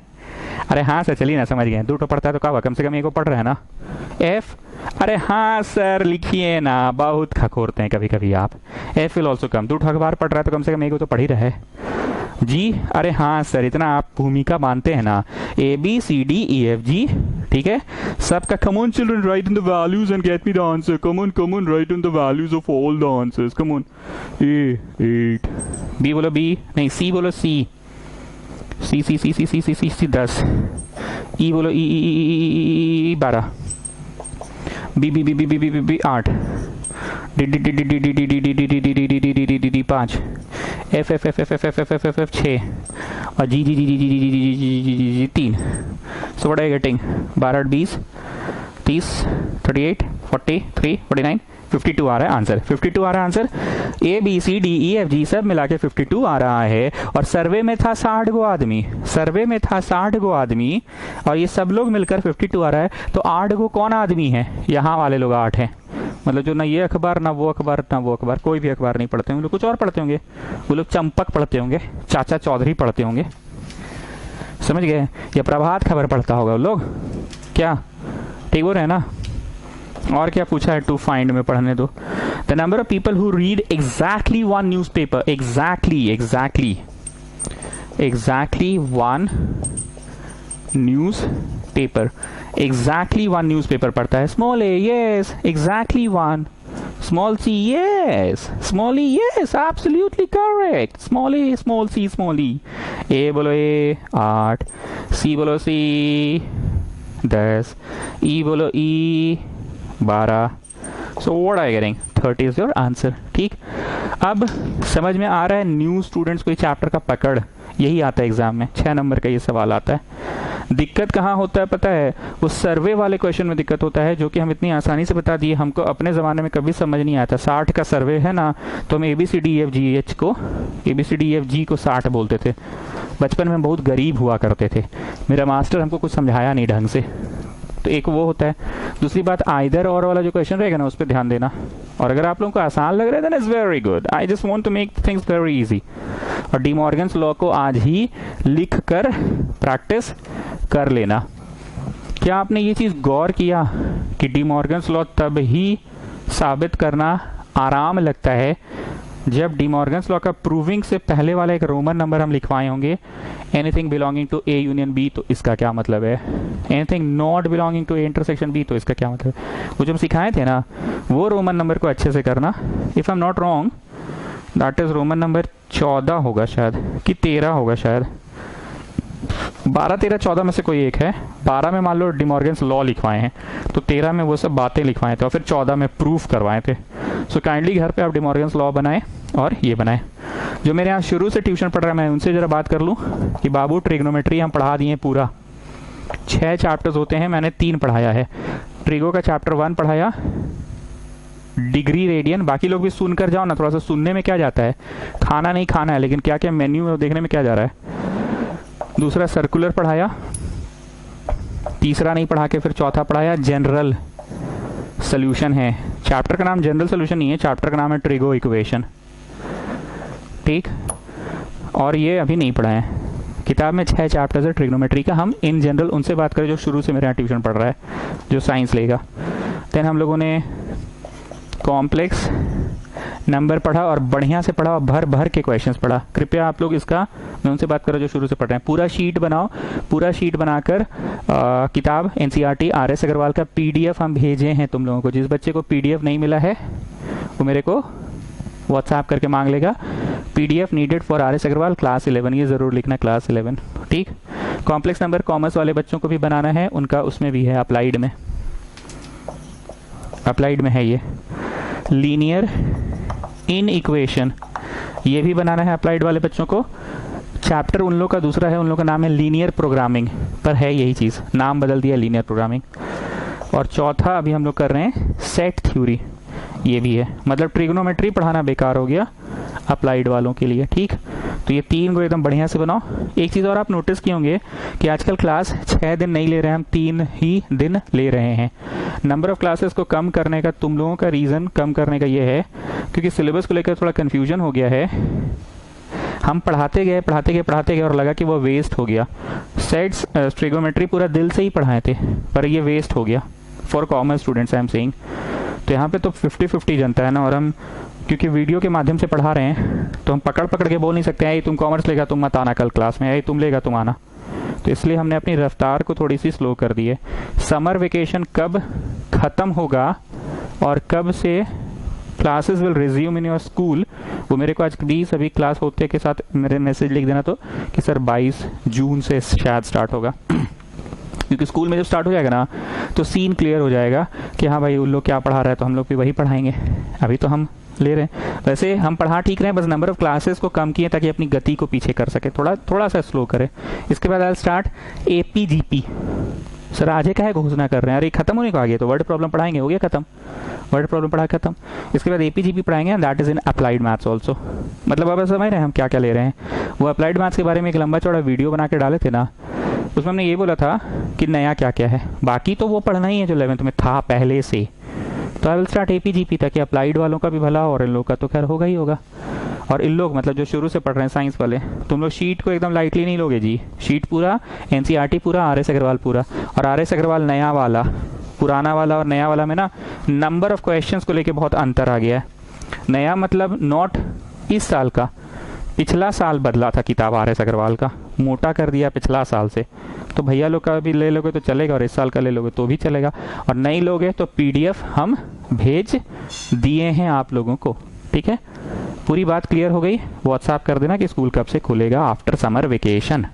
अरे हाँ सर, चलिए ना, समझ गए। 2 ठो पढ़ता है तो क्या हुआ, कम से कम एक को पढ़ रहा है ना। एफ, अरे हाँ सर लिखिए ना, बहुत खखोरते हैं कभी कभी आप। एफ विल ऑल्सो कम, 2 ठो अखबार पढ़ रहा है तो कम से कम एक को तो पढ़ ही रहा है जी। अरे हाँ सर, इतना आप भूमिका मानते हैं ना। ABCDEFG, ठीक है सबका। Come on children, write in the values and get me the answer. Come on, write in the values of all the answers. Come on. A 8, B बोलो B, नहीं C बोलो C, C 10, E बोलो E 12, B 8, D 5, F 6 और G 3। So what are you getting? 12, 20, 30, 38, 43, 49, 52 आ रहा है answer. 52 आ रहा है answer. ABCDEFG सब मिला के 52 आ रहा है। और सर्वे में था 60 गो आदमी, सर्वे में था 60 गो आदमी, और ये सब लोग मिलकर 52 आ रहा है। तो 8 गो कौन आदमी है? यहाँ वाले लोग 8 हैं। मतलब जो ना ये अखबार ना वो अखबार ना वो अखबार, कोई भी अखबार नहीं पढ़ते होंगे, कुछ और पढ़ते होंगे। वो लोग चंपक पढ़ते होंगे, चाचा चौधरी पढ़ते होंगे, समझ गए? या प्रभात खबर पढ़ता होगा वो लोग, क्या ठीक हो रहे हैं ना? और क्या पूछा है टू फाइंड में, पढ़ने दो। The number of people who read exactly one newspaper, exactly one newspaper, exactly one newspaper पढ़ता है। Small A, yes exactly one, Small c, yes. Small e, yes. Absolutely correct. Small a, small c, small e. A बोलो A 8, C बोलो C 10, E बोलो E 12. So what are you getting? 30 is your answer. ठीक, अब समझ में आ रहा है new students को ये चैप्टर का पकड़ यही आता है एग्जाम में, 6 नंबर का ये सवाल आता है। दिक्कत कहाँ होता है पता है? वो सर्वे वाले क्वेश्चन में दिक्कत होता है, जो कि हम इतनी आसानी से बता दिए, हमको अपने ज़माने में कभी समझ नहीं आता। 60 का सर्वे है ना, तो हम ABCDEFGH को ABCDEFG को 60 बोलते थे। बचपन में बहुत गरीब हुआ करते थे, मेरा मास्टर हमको कुछ समझाया नहीं ढंग से। तो एक वो होता है। दूसरी बात, आइदर और वाला जो क्वेश्चन रहेगा ना, उस पर ध्यान देना। और अगर आप लोगों को आसान लग रहा है, then it's very good. I just want to make things very easy. और डी मॉर्गन्स लॉ को आज ही लिख कर प्रैक्टिस कर लेना। क्या आपने ये चीज़ गौर किया कि डी मॉर्गन्स लॉ तब ही साबित करना आराम लगता है जब डी मॉर्गन्स लॉ का प्रूविंग से पहले वाला एक रोमन नंबर हम लिखवाए होंगे, anything belonging to A union B, तो इसका क्या मतलब है? Anything not belonging to A intersection B, तो इसका क्या मतलब है? वो जो हम सिखाए थे ना, वो रोमन नंबर को अच्छे से करना। If I am not wrong, that is Roman number 14 होगा शायद, कि 13 होगा शायद। 12, 13, 14 में से कोई एक है। 12 में मान लो डी मॉर्गन्स लॉ लिखवाए हैं, तो 13 में वो सब बातें लिखवाए थे, और फिर 14 में प्रूफ करवाए थे। सो काइंडली घर पे आप डी मॉर्गन्स लॉ बनाए और ये बनाए। जो मेरे यहाँ शुरू से ट्यूशन पढ़ रहा है, मैं उनसे ज़रा बात कर लूँ कि बाबू ट्रिग्नोमेट्री हम पढ़ा दिए पूरा। 6 चैप्टर्स होते हैं, मैंने 3 पढ़ाया है। ट्रिगो का चैप्टर 1 पढ़ाया, डिग्री रेडियन। बाकी लोग भी सुन कर जाओ ना, थोड़ा सा सुनने में क्या जाता है, खाना नहीं खाना है, लेकिन क्या क्या मेन्यू है देखने में क्या जा रहा है। दूसरा सर्कुलर पढ़ाया, तीसरा नहीं पढ़ा के फिर चौथा पढ़ाया जनरल सोल्यूशन है। चैप्टर का नाम जनरल सोल्यूशन नहीं है, चैप्टर का नाम है ट्रिगो इक्वेशन। ठीक, और ये अभी नहीं पढ़ा है। किताब में 6 चैप्टर्स है ट्रिग्नोमेट्री का। हम इन जनरल उनसे बात करें जो शुरू से मेरे यहाँ ट्यूशन पढ़ रहा है, जो साइंस लेगा। देन हम लोगों ने कॉम्प्लेक्स नंबर पढ़ा और बढ़िया से पढ़ा और भर भर के क्वेश्चंस पढ़ा। कृपया आप लोग इसका, मैं उनसे बात करो जो शुरू से पढ़ रहे हैं, पूरा शीट बनाओ। पूरा शीट बनाकर किताब NCERT RS अग्रवाल का PDF हम भेजे हैं तुम लोगों को। जिस बच्चे को PDF नहीं मिला है वो मेरे को व्हाट्सएप करके मांग लेगा। PDF needed for RS Agarwal class 11, ये ज़रूर लिखना क्लास 11। ठीक, कॉम्प्लेक्स नंबर कॉमर्स वाले बच्चों को भी बनाना है, उनका उसमें भी है अप्लाइड में, अप्लाइड में है ये लीनियर इन इक्वेशन, ये भी बनाना है अप्लाइड वाले बच्चों को। चैप्टर उन लोग का दूसरा है, उन लोग का नाम है लीनियर प्रोग्रामिंग, पर है यही चीज़, नाम बदल दिया लीनियर प्रोग्रामिंग। और चौथा अभी हम लोग कर रहे हैं सेट थ्योरी, ये भी है। मतलब ट्रिग्नोमेट्री पढ़ाना बेकार हो गया अप्लाइड वालों के लिए। ठीक, तो ये 3 को एकदम बढ़िया से बनाओ। एक चीज़ और आप नोटिस किए होंगे कि आजकल क्लास 6 दिन नहीं ले रहे हैं हम, 3 ही दिन ले रहे हैं। नंबर ऑफ क्लासेस को कम करने का तुम लोगों का रीज़न कम करने का ये है क्योंकि सिलेबस को लेकर थोड़ा कन्फ्यूजन हो गया है। हम पढ़ाते गए और लगा कि वो वेस्ट हो गया। सेट्स ट्रिग्नोमेट्री पूरा दिल से ही पढ़ाए थे, पर ये वेस्ट हो गया for commerce students I am saying. तो यहाँ पे तो 50-50 जनता है ना, और हम क्योंकि वीडियो के माध्यम से पढ़ा रहे हैं तो हम पकड़ के बोल नहीं सकते हैं तुम कॉमर्स लेगा तुम मत आना कल क्लास में, तुम लेगा तुम आना। तो इसलिए हमने अपनी रफ्तार को थोड़ी सी स्लो कर दी है। समर वेकेशन कब ख़त्म होगा और कब से classes will resume in your school, वो मेरे को आज प्लीज़ अभी क्लास होते के साथ मेरे मैसेज लिख देना तो कि सर 22 जून से शायद स्टार्ट होगा। क्योंकि स्कूल में जब स्टार्ट हो जाएगा ना तो सीन क्लियर हो जाएगा कि हाँ भाई उन लोग क्या पढ़ा रहा है तो हम लोग भी वही पढ़ाएंगे। अभी तो हम ले रहे हैं, वैसे हम पढ़ा ठीक रहे हैं, बस नंबर ऑफ क्लासेस को कम किए ताकि अपनी गति को पीछे कर सके, थोड़ा सा स्लो करें। इसके बाद आई स्टार्ट APGP। सर आज का है घोषणा कर रहे हैं, अरे खत्म होने को आ गया तो वर्ड प्रॉब्लम पढ़ाएंगे, हो गया खत्म, वर्ड प्रॉब्लम पढ़ा खत्म। इसके बाद APGP पढ़ाएंगे, that is in applied maths also. मतलब अब समझ रहे हैं हम क्या क्या ले रहे हैं। वो अप्लाइड मैथ्स के बारे में एक लंबा चौड़ा वीडियो बना के डाले थे ना, उसमें हमने ये बोला था कि नया क्या क्या है, बाकी तो वो पढ़ना ही है जो 11th में था पहले से। तो आई विल स्टार्ट APGP ताकि अप्लाइड वालों का भी भला हो और इन लोग का तो खैर होगा ही होगा। और इन लोग मतलब जो शुरू से पढ़ रहे हैं साइंस वाले, तुम लोग शीट को एकदम लाइटली नहीं लोगे जी। शीट पूरा NCERT पूरा, RS अग्रवाल पूरा। और RS अग्रवाल नया वाला, पुराना वाला और नया वाला में ना नंबर ऑफ क्वेश्चंस को लेके बहुत अंतर आ गया है। नया मतलब नॉट इस साल का, पिछला साल बदला था किताब आर एस अग्रवाल का, मोटा कर दिया पिछला साल से, तो भैया लोग का भी ले लोगे तो चलेगा और इस साल का ले लोगे तो भी चलेगा, और नहीं लोगे तो पीडीएफ हम भेज दिए हैं आप लोगों को। ठीक है, पूरी बात क्लियर हो गई। व्हाट्सएप कर देना कि स्कूल कब से खुलेगा आफ्टर समर वेकेशन।